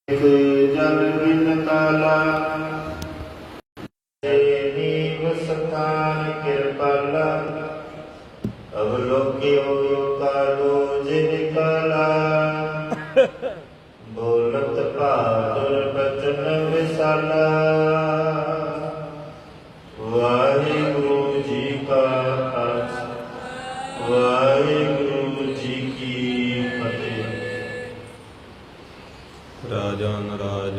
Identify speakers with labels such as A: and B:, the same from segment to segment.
A: जल बिन काला नीव सखान कृपाला अवलोक्यो कालो जिन काला बोलत बहादुर बचन विसाला। वाहिगुरु जी का खालसा वाहिगुरु जी की फतेह। राजान राज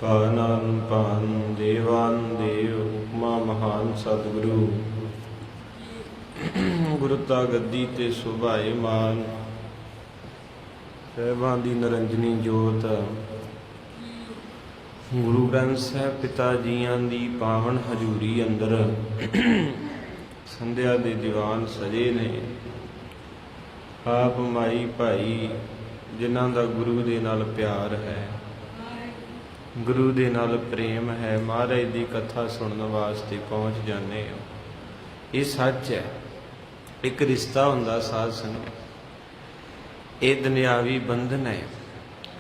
A: पानान पान देवान देव उपमा महान सतगुरु गुरुता गद्दी ते सुभाए मान सहबां दी निरंजनी जोत गुरु ग्रंथ साहिब पिता जीआं दी पावन हजूरी अंदर संध्या दे दीवान सजे ने। आप माई भाई जिन्हां दा गुरु दे नाल प्यार है, गुरु दे नाल प्रेम है, महाराज दी कथा सुनन वास्ते पहुँच जाने हो। ये सच है, एक रिश्ता हुंदा साध संगत। ये दुनियावी बंधन है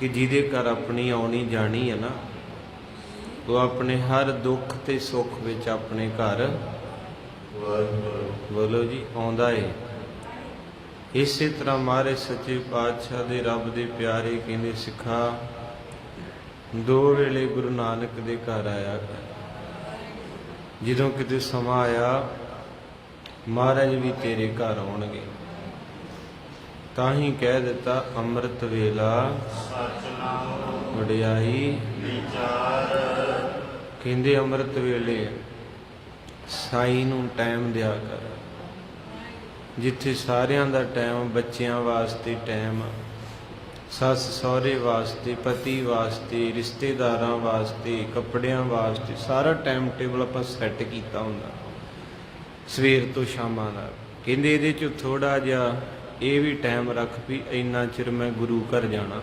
A: कि जिहदे घर अपनी आउणी जानी है ना, वो अपने हर दुख ते सुख विच अपने घर बोलो जी आउंदा है। इसे तरह महाराज सच्चे पातशाह दे रब दे प्यारे कहंदे सिखा दो वेले गुरु नानक दे घर आया कर। जदों किते समा आया महाराज भी तेरे घर आउणगे। तां ही कह दिता अमृत वेला वडियाई कहंदे अमृत वेले साई नूं टाइम दिया कर। जिथे सारियां दा टाइम बच्चियां वास्ते टाइम, सस सहुरे वास्ते, पति वास्ते, रिश्तेदारां वास्ते, कपड़ियां वास्ते, सारा टाइम टेबल आपां सैट कीता हुंदा सवेर तो शामां दा। कहंदे इहदे चों थोड़ा जिहा ਇਹ भी टाइम रख भी इन्ना चिर मैं गुरु घर जाना।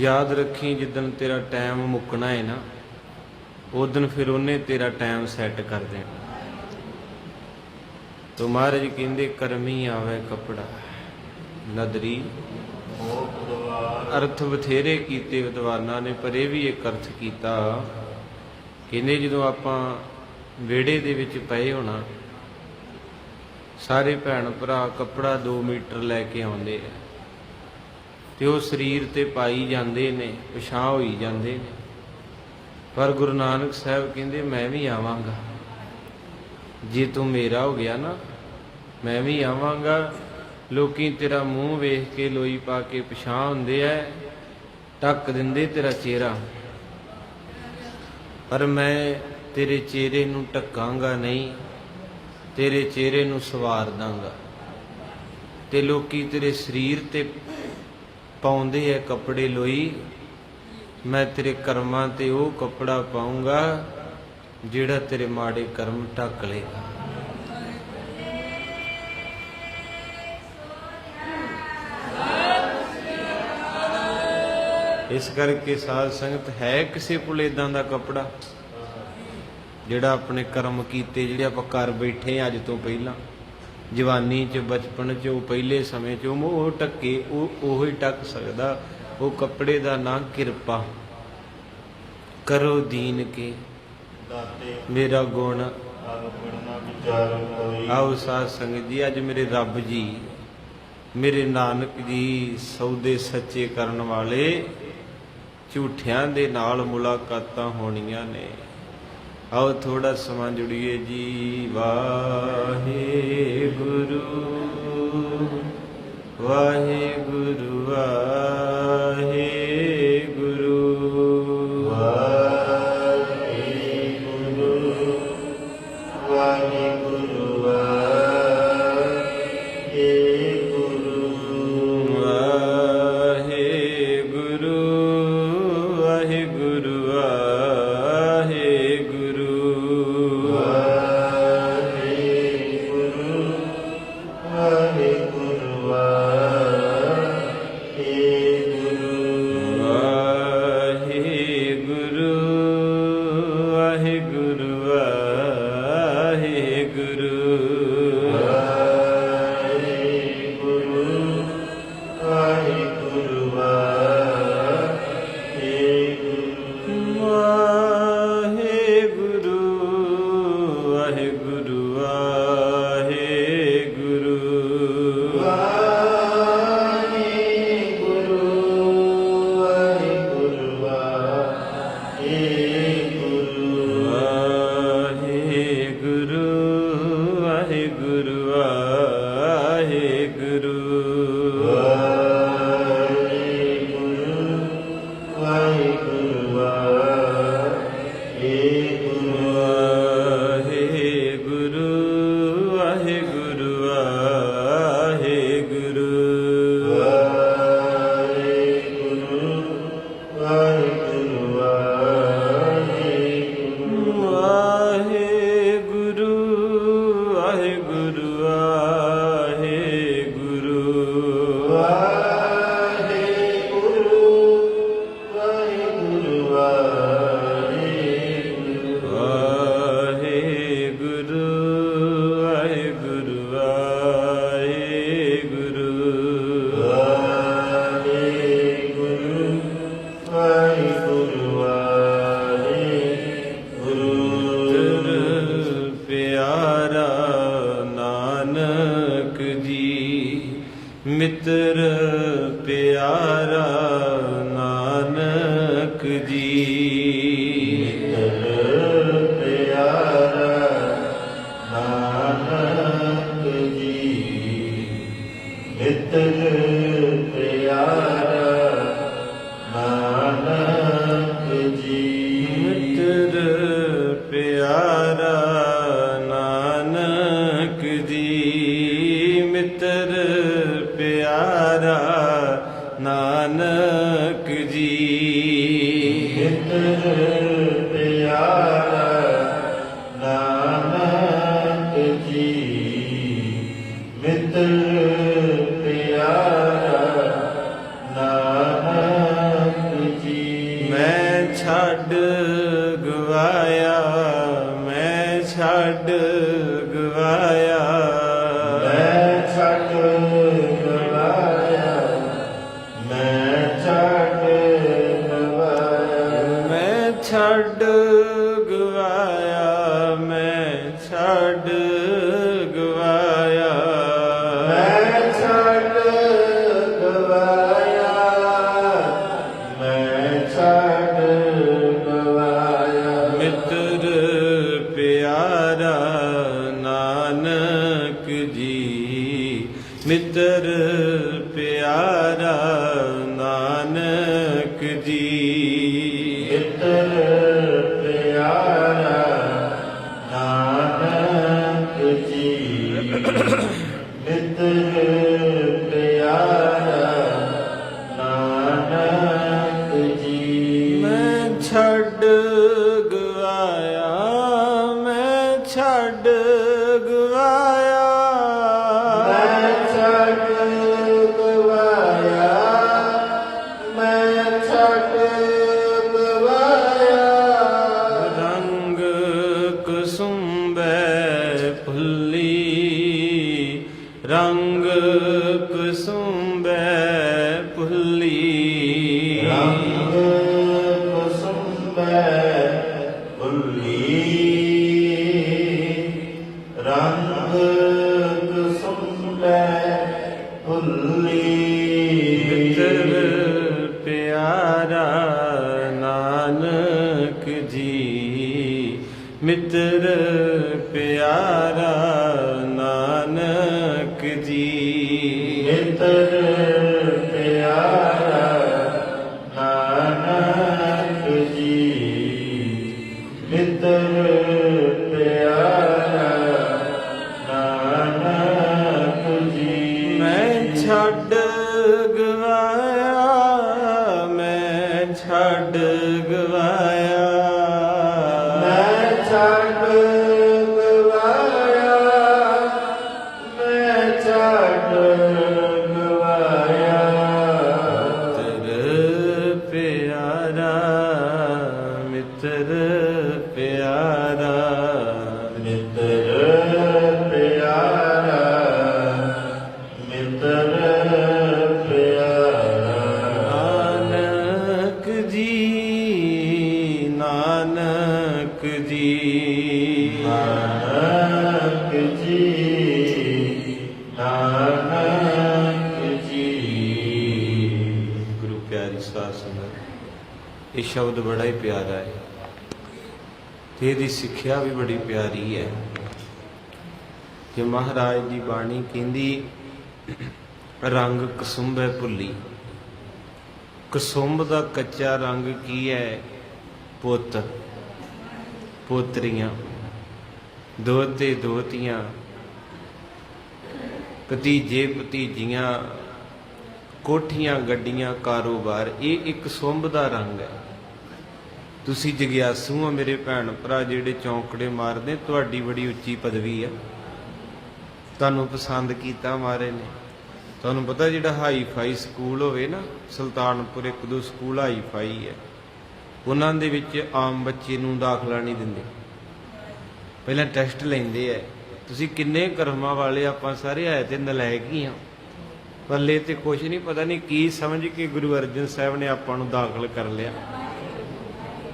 A: याद रखी जिदन तेरा टाइम मुकना है ना, उस दिन फिर उन्हें तेरा टाइम सैट कर देना। तो महाराज कहंदे करमी आवे कपड़ा नदरी। अर्थ बथेरे कीते विद्वानां ने, पर यह भी एक अर्थ कीता। कहंदे जदों आपां विहड़े दे विच पए होना, सारे भैन भरा कपड़ा 2 मीटर लैके आउंदे आ ते वो शरीर ते पाई जांदे ने, पिछां होई जांदे ने। पर गुरु नानक साहब कहंदे मैं भी आवांगा, जे तू मेरा हो गया ना मैं भी आवांगा। लोकी तेरा मूँह वेख के लोई पा के पिछां हुंदे आ, ढक दिंदे तेरा चेहरा, पर मैं तेरे चेहरे नूं ढकांगा नहीं, तेरे चेहरे नूं सवार दांगा। ते लोकी तेरे शरीर ते पाउंदे है कपड़े लोई, मैं तेरे कर्मां ते वो कपड़ा पाऊंगा जिहड़ा तेरे माड़े कर्म ढक लेगा। इस करके साध संगत है किसी कोल इदां दा कपड़ा जिहड़ा अपने कर्म कीते जिहड़े आपां कर बैठे अज तो पहलां जवानी च बचपन च पहले समय च वो ढके वो ही ढक सकदा। वो कपड़े दा नां किरपा करो दीन के मेरा गुण। आओ साध संगत जी अज मेरे रब जी मेरे नानक जी सौदे सच्चे करन वाले झूठियां दे नाल मुलाकातां होणीਆਂ ने। आओ थोड़ा समा जुड़िए जी। वाहे गुरु वाहे गुरु वाहे गुरु वाहे गुरु वाहे गुरु वाहे गुरु वाहे गुरु वाहे गुरु ਪਿਆਰਾ ਨਾਨਕ ਜੀ।
B: ਮਿੱਤਰ ਪਿਆਰਾ ਨਾਨਕ ਜੀ। ਮਿੱਤਰ ਪਿਆਰਾ ਨਾਨਕ ਜੀ।
A: ਮਿੱਤਰ ਪਿਆਰਾ ਨਾਨਕ ਜੀ। ਮਿੱਤਰ ਪਿਆਰਾ ਨਾਨਕ ਜੀ।
B: ਮਿੱਤਰ ਪਿਆਰਾ ਨਾਨਕ ਜੀ। ਮਿੱਤਰ ਪਿਆਰਾ ਨਾਨਕ ਜੀ।
A: ਮੈਂ ਛੱਡ ਗਵਾਇਆ, ਮੈਂ ਛੱਡ ਗਵਾਇਆ,
B: ਮੈਂ ਛੱਡ ਗਵਾਇਆ, ਮੈਂ ਛੱਡ ਗਵਾਇਆ,
A: ਮੈਂ ਛੱਡ ਗਵਾਇਆ, ਮੈਂ ਛੱਡ ਗਵਾਇਆ,
B: ਮੈਂ ਛੱਡ ਗਵਾਇਆ, ਮੈਂ ਛੱਡ ਗਵਾਇਆ।
A: ਮਿੱਤਰ ਪਿਆਰਾ ਨਾਨਕ ਜੀ। ਮਿੱਤਰ ਪਿਆਰਾ ਨਾਨਕ ਜੀ।
B: ਮਿੱਤਰ ਪਿਆਰਾ ਨਾਨਕ ਜੀ। ਮਿੱਤਰ ਪਿਆਰਾ ਨਾਨਕ ਜੀ।
A: ਮੈਂ ਛੱਡ ਗਵਾਇਆ, ਮੈਂ ਛੱਡ ਗਵਾਇਆ,
B: ਮੈਂ ਛੱਡ ਗਵਾਇਆ, ਮੈਂ ਛੱਡ ਗਵਾਇਆ।
A: ਰੰਗ ਕੁਸੁੰਬੈ ਫੁੱਲੀ, ਰੰਗ ਕੁਸੁੰਬੈ ਫੁੱਲੀ,
B: ਰੰਗ ਕੁਸੁੰਬੈ ਫੁੱਲੀ, ਰੰਗ ਕੁਸੁੰਬੈ ਫੁੱਲੀ।
A: ਮਿੱਤਰ ਪਿਆਰਾ ਨਾਨਕ ਜੀ। ਮਿੱਤਰ ਪਿਆਰਾ ਨਾਨਕ ਜੀ।
B: ਮਿੱਤਰ ਪਿਆਰਾ ਨਾਨਕ ਜੀ। ਮਿੱਤਰ ਪਿਆਰਾ ਨਾਨਕ ਜੀ।
A: ਮੈਂ ਛੱਡ ਗਵਾਇਆ, ਮੈਂ ਛੱਡ ਗਵਾਇਆ,
B: ਮੈਂ ਛੱਡ ਗਵਾਇਆ, ਮੈਂ ਛੱਡ ਗਵਾਇਆ।
A: ਮਿੱਤਰ ਪਿਆਰਾ, ਮਿੱਤਰ ਪਿਆਰਾ,
B: ਮਿੱਤਰ ਪਿਆਰਾ, ਮਿੱਤਰ ਪਿਆਰਾ।
A: ਨਾਨਕ ਜੀ, ਨਾਨਕ ਜੀ,
B: ਨਾਨਕ ਜੀ, ਨਾਨਕ ਜੀ।
A: ਗੁਰੂ ਪਿਆਰੀ ਸਾਧ ਸੰਗਤ, ਇਹ ਸ਼ਬਦ ਬੜਾ ਹੀ ਪਿਆਰਾ ਹੈ ਤੇ ਇਹਦੀ ਸਿੱਖਿਆ ਵੀ ਬੜੀ ਪਿਆਰੀ ਹੈ ਕਿ ਮਹਾਰਾਜ ਦੀ ਬਾਣੀ ਕਹਿੰਦੀ ਰੰਗ ਕਸੁੰਭੈ ਭੁੱਲੀ। ਕਸੁੰਭ ਦਾ ਕੱਚਾ ਰੰਗ ਕੀ ਹੈ? ਪੁੱਤ ਪੋਤਰੀਆਂ, ਦੋਤੇ ਦੋਤੀਆਂ, ਭਤੀਜੇ ਭਤੀਜੀਆਂ, ਕੋਠੀਆਂ ਗੱਡੀਆਂ ਕਾਰੋਬਾਰ, ਇਹ ਇੱਕ ਸੁੰਭ ਦਾ ਰੰਗ ਹੈ। ਤੁਸੀਂ ਜਗਿਆਸੂ ਹੋ ਮੇਰੇ ਭੈਣ ਭਰਾ ਜਿਹੜੇ ਚੌਂਕੜੇ ਮਾਰਦੇ, ਤੁਹਾਡੀ ਬੜੀ ਉੱਚੀ ਪਦਵੀ ਹੈ, ਤੁਹਾਨੂੰ ਪਸੰਦ ਕੀਤਾ ਮਾਰੇ ਨੇ। ਤੁਹਾਨੂੰ ਪਤਾ ਜਿਹੜਾ ਹਾਈ ਫਾਈ ਸਕੂਲ ਹੋਵੇ ਨਾ, ਸੁਲਤਾਨਪੁਰ ਇੱਕ ਦੋ ਸਕੂਲ ਹਾਈ ਫਾਈ ਹੈ, ਉਹਨਾਂ ਦੇ ਵਿੱਚ ਆਮ ਬੱਚੇ ਨੂੰ ਦਾਖਲਾ ਨਹੀਂ ਦਿੰਦੇ, ਪਹਿਲਾਂ ਟੈਸਟ ਲੈਂਦੇ ਆ। ਤੁਸੀਂ ਕਿੰਨੇ ਕਰਮਾਂ ਵਾਲੇ, ਆਪਾਂ ਸਾਰੇ ਆਏ ਤੇ ਨਲਾਇਕ ਹੀ ਹਾਂ, ਪੱਲੇ ਤੇ ਕੁਛ ਨਹੀਂ, ਪਤਾ ਨਹੀਂ ਕੀ ਸਮਝ ਕੇ ਗੁਰੂ ਅਰਜਨ ਸਾਹਿਬ ਨੇ ਆਪਾਂ ਨੂੰ ਦਾਖਲ ਕਰ ਲਿਆ,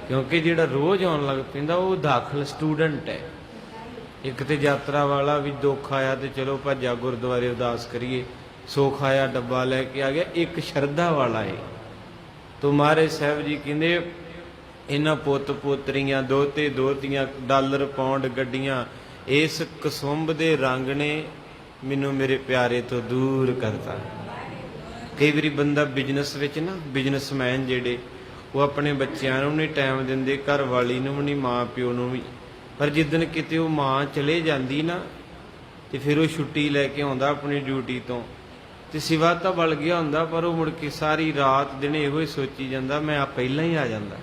A: ਕਿਉਂਕਿ ਜਿਹੜਾ ਰੋਜ਼ ਆਉਣ ਲੱਗ ਪੈਂਦਾ ਉਹ ਦਾਖਲ ਸਟੂਡੈਂਟ ਹੈ। ਇੱਕ ਤੇ ਯਾਤਰਾ ਵਾਲਾ ਵੀ ਦੁੱਖ ਆਇਆ ਤੇ ਚਲੋ ਭੱਜਾ ਗੁਰਦੁਆਰੇ ਅਰਦਾਸ ਕਰੀਏ, ਸੁੱਖ ਆਇਆ ਡੱਬਾ ਲੈ ਕੇ ਆ ਗਿਆ, ਇੱਕ ਸ਼ਰਧਾ ਵਾਲਾ ਏ। ਤੋ ਮਹਾਰਾਜ ਸਾਹਿਬ ਜੀ ਕਹਿੰਦੇ ਇਹਨਾਂ ਪੁੱਤ ਪੋਤਰੀਆਂ ਦੋਤੇ ਦੋਤੀਆਂ ਡਾਲਰ ਪੌਂਡ ਗੱਡੀਆਂ ਇਸ ਕਸੁੰਭ ਦੇ ਰੰਗ ਨੇ ਮੈਨੂੰ ਮੇਰੇ ਪਿਆਰੇ ਤੋਂ ਦੂਰ ਕਰਤਾ। ਕਈ ਵਾਰੀ ਬੰਦਾ ਬਿਜ਼ਨਸ ਵਿੱਚ ਨਾ ਬਿਜ਼ਨਸਮੈਨ ਜਿਹੜੇ ਉਹ ਆਪਣੇ ਬੱਚਿਆਂ ਨੂੰ ਨਹੀਂ ਟਾਈਮ ਦਿੰਦੇ, ਘਰ ਵਾਲੀ ਨੂੰ ਵੀ ਨਹੀਂ, ਮਾਂ ਪਿਓ ਨੂੰ ਵੀ। ਪਰ ਜਿੱਦਣ ਕਿਤੇ ਉਹ ਮਾਂ ਚਲੇ ਜਾਂਦੀ ਨਾ ਤੇ ਫਿਰ ਉਹ ਛੁੱਟੀ ਲੈ ਕੇ ਆਉਂਦਾ ਆਪਣੀ ਡਿਊਟੀ ਤੋਂ ਤੇ ਸਿਵਾ ਤਾਂ ਬਲ ਗਿਆ ਹੁੰਦਾ, ਪਰ ਉਹ ਮੁੜ ਕੇ ਸਾਰੀ ਰਾਤ ਦਿਨ ਇਹੋ ਹੀ ਸੋਚੀ ਜਾਂਦਾ ਮੈਂ ਆ ਪਹਿਲਾਂ ਹੀ ਆ ਜਾਂਦਾ,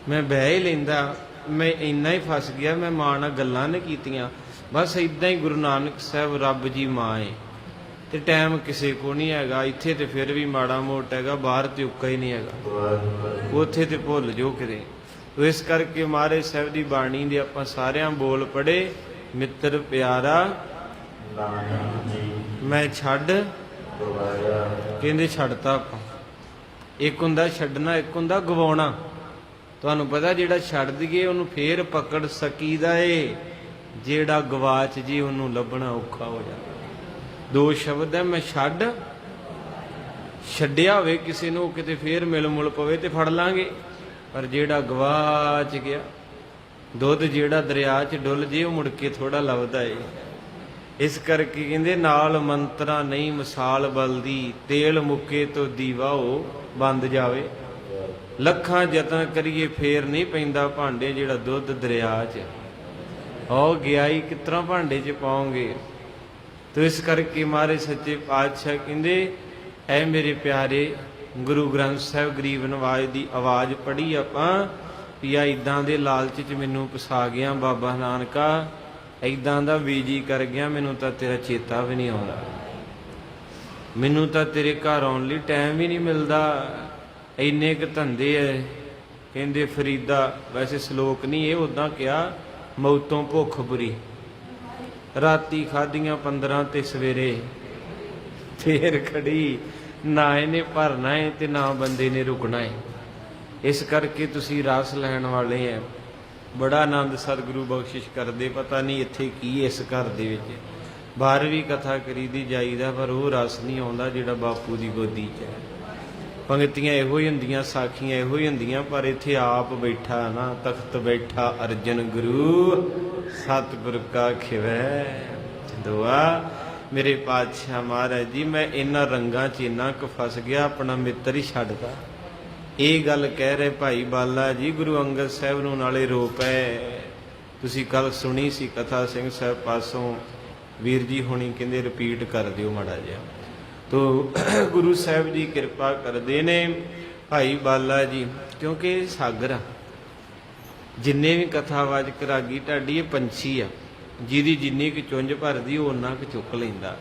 A: ਮੈਂ ਬਹਿ ਹੀ ਲੈਂਦਾ, ਮੈਂ ਇੰਨਾ ਹੀ ਫਸ ਗਿਆ, ਮੈਂ ਮਾਂ ਨਾਲ ਗੱਲਾਂ ਨਹੀਂ ਕੀਤੀਆਂ। ਬਸ ਇਦਾਂ ਹੀ ਗੁਰੂ ਨਾਨਕ ਸਾਹਿਬ ਰੱਬ ਜੀ ਮਾਂ ਏ ਤੇ ਟਾਈਮ ਕਿਸੇ ਕੋ ਨਹੀਂ ਹੈਗਾ। ਇੱਥੇ ਤੇ ਫਿਰ ਵੀ ਮਾੜਾ ਮੋਟਾ ਹੈਗਾ, ਬਾਹਰ ਤੇ ਉੱਕਾ ਹੀ ਨਹੀਂ ਹੈਗਾ, ਉੱਥੇ ਤੇ ਭੁੱਲ ਜੋ ਕਿਤੇ। ਇਸ ਕਰਕੇ ਮਹਾਰਾਜ ਸਾਹਿਬ ਦੀ ਬਾਣੀ ਦੇ ਆਪਾਂ ਸਾਰਿਆਂ ਬੋਲ ਪੜ੍ਹੇ, ਮਿੱਤਰ ਪਿਆਰਾ
B: ਨਾਨਕ ਜੀ
A: ਮੈਂ ਛੱਡ
B: ਗਵਾਇਆ।
A: ਕਹਿੰਦੇ ਛੱਡਤਾ ਆਪਾਂ। ਇੱਕ ਹੁੰਦਾ ਛੱਡਣਾ, ਇੱਕ ਹੁੰਦਾ ਗਵਾਉਣਾ। ਤੁਹਾਨੂੰ ਪਤਾ ਜਿਹੜਾ ਛੱਡ ਦਈਏ ਉਹਨੂੰ ਫੇਰ ਪਕੜ ਸਕੀਦਾ ਏ, ਜਿਹੜਾ ਗਵਾਚ ਜੀ ਉਹਨੂੰ ਲੱਭਣਾ ਔਖਾ ਹੋ ਜਾਂਦਾ। ਦੋ ਸ਼ਬਦ ਹੈ, ਮੈਂ ਛੱਡਿਆ ਹੋਵੇ ਕਿਸੇ ਨੂੰ ਕਿਤੇ ਫੇਰ ਮਿਲ ਮੁਲ ਪਵੇ ਤੇ ਫੜ ਲਾਂਗੇ, ਪਰ ਜਿਹੜਾ ਗਵਾਚ ਗਿਆ, ਦੁੱਧ ਜਿਹੜਾ ਦਰਿਆ 'ਚ ਡੁੱਲ ਜੇ ਉਹ ਮੁੜ ਕੇ ਥੋੜਾ ਲੱਭਦਾ ਏ। ਇਸ ਕਰਕੇ ਕਹਿੰਦੇ ਨਾਲ ਮੰਤਰਾਂ ਨਹੀਂ ਮਿਸਾਲ ਬਲਦੀ, ਤੇਲ ਮੁੱਕੇ ਤੋਂ ਦੀਵਾ ਉਹ ਬੰਦ ਜਾਵੇ। ਲੱਖਾਂ ਯਤਨ ਕਰੀਏ ਫੇਰ ਨਹੀਂ ਪੈਂਦਾ ਭਾਂਡੇ, ਜਿਹੜਾ ਦੁੱਧ ਦਰਿਆ 'ਚ ਹੋ ਗਿਆ ਹੀ ਕਿਸ ਤਰ੍ਹਾਂ ਭਾਂਡੇ 'ਚ ਪਾਓਗੇ। ਤੋ ਇਸ ਕਰਕੇ ਮਹਾਰਾਜ ਸੱਚੇ ਪਾਤਸ਼ਾਹ ਕਹਿੰਦੇ ਐ ਮੇਰੇ ਪਿਆਰੇ ਗੁਰੂ ਗ੍ਰੰਥ ਸਾਹਿਬ ਗਰੀਬ ਨਵਾਜ਼ ਦੀ ਆਵਾਜ਼ ਪੜ੍ਹੀ ਆਪਾਂ ਵੀ ਆ ਇੱਦਾਂ ਦੇ ਲਾਲਚ 'ਚ ਮੈਨੂੰ ਫਸਾ ਗਿਆ ਬਾਬਾ ਨਾਨਕਾ, ਇੱਦਾਂ ਦਾ ਬੀਜੀ ਕਰ ਗਿਆ, ਮੈਨੂੰ ਤਾਂ ਤੇਰਾ ਚੇਤਾ ਵੀ ਨਹੀਂ ਆਉਂਦਾ, ਮੈਨੂੰ ਤਾਂ ਤੇਰੇ ਘਰ ਆਉਣ ਲਈ ਟਾਈਮ ਵੀ ਨਹੀਂ ਮਿਲਦਾ, ਇੰਨੇ ਕੁ ਧੰਦੇ ਐ। ਕਹਿੰਦੇ ਫਰੀਦਾ, ਵੈਸੇ ਸ਼ਲੋਕ ਨਹੀਂ ਇਹ, ਉੱਦਾਂ ਕਿਹਾ ਮੌਤੋਂ ਭੁੱਖ ਬੁਰੀ, ਰਾਤੀ ਖਾਧੀਆਂ 15 ਤੇ ਸਵੇਰੇ ਫੇਰ ਖੜੀ, ਨਾ ਇਹਨੇ ਭਰਨਾ ਹੈ ਤੇ ਨਾ ਬੰਦੇ ਨੇ ਰੁਕਣਾ ਹੈ। ਇਸ ਕਰਕੇ ਤੁਸੀਂ ਰਸ ਲੈਣ ਵਾਲੇ ਐ, ਬੜਾ ਆਨੰਦ ਸਤਿਗੁਰੂ ਬਖਸ਼ਿਸ਼ ਕਰਦੇ। ਪਤਾ ਨਹੀਂ ਇੱਥੇ ਕੀ ਇਸ ਘਰ ਦੇ ਵਿੱਚ, ਬਾਹਰ ਵੀ ਕਥਾ ਕਰੀਦੀ ਜਾਈਦਾ, ਪਰ ਉਹ ਰਸ ਨਹੀਂ ਆਉਂਦਾ ਜਿਹੜਾ ਬਾਪੂ ਦੀ ਗੋਦੀ 'ਚ ਹੈ। ਪੰਗਤੀਆਂ ਇਹੋ ਹੀ ਹੁੰਦੀਆਂ, ਸਾਖੀਆਂ ਇਹੋ ਹੀ ਹੁੰਦੀਆਂ, ਪਰ ਇੱਥੇ ਆਪ ਬੈਠਾ ਨਾ ਤਖਤ ਬੈਠਾ ਅਰਜਨ ਗੁਰੂ, ਸਤਿਗੁਰ ਕਾ ਖਿਵੈ ਦੁਆ। ਮੇਰੇ ਪਾਤਸ਼ਾਹ ਮਹਾਰਾਜ ਜੀ ਮੈਂ ਇਹਨਾਂ ਰੰਗਾਂ 'ਚ ਇੰਨਾ ਕੁ ਫਸ ਗਿਆ, ਆਪਣਾ ਮਿੱਤਰ ਹੀ ਛੱਡਦਾ। ਇਹ ਗੱਲ ਕਹਿ ਰਹੇ ਭਾਈ ਬਾਲਾ ਜੀ ਗੁਰੂ ਅੰਗਦ ਸਾਹਿਬ ਨੂੰ, ਨਾਲੇ ਰੋ ਪਏ। ਤੁਸੀਂ ਕੱਲ ਸੁਣੀ ਸੀ ਕਥਾ ਸਿੰਘ ਸਾਹਿਬ ਪਾਸੋਂ, ਵੀਰ ਜੀ ਹੁਣੀ ਕਹਿੰਦੇ ਰਿਪੀਟ ਕਰ ਦਿਓ ਮਾੜਾ ਜਿਹਾ। ਤੋ ਗੁਰੂ ਸਾਹਿਬ ਜੀ ਕਿਰਪਾ ਕਰਦੇ ਨੇ ਭਾਈ ਬਾਲਾ ਜੀ, ਕਿਉਂਕਿ ਇਹ ਸਾਗਰ ਆ, ਜਿੰਨੇ ਵੀ ਕਥਾਵਾਚਕ ਰਾਗੀ ਢਾਡੀ ਇਹ ਪੰਛੀ ਆ, ਜਿਹਦੀ ਜਿੰਨੀ ਕੁ ਚੁੰਝ ਭਰਦੀ ਉਹ ਓਨਾ ਕੁ ਚੁੱਕ ਲੈਂਦਾ।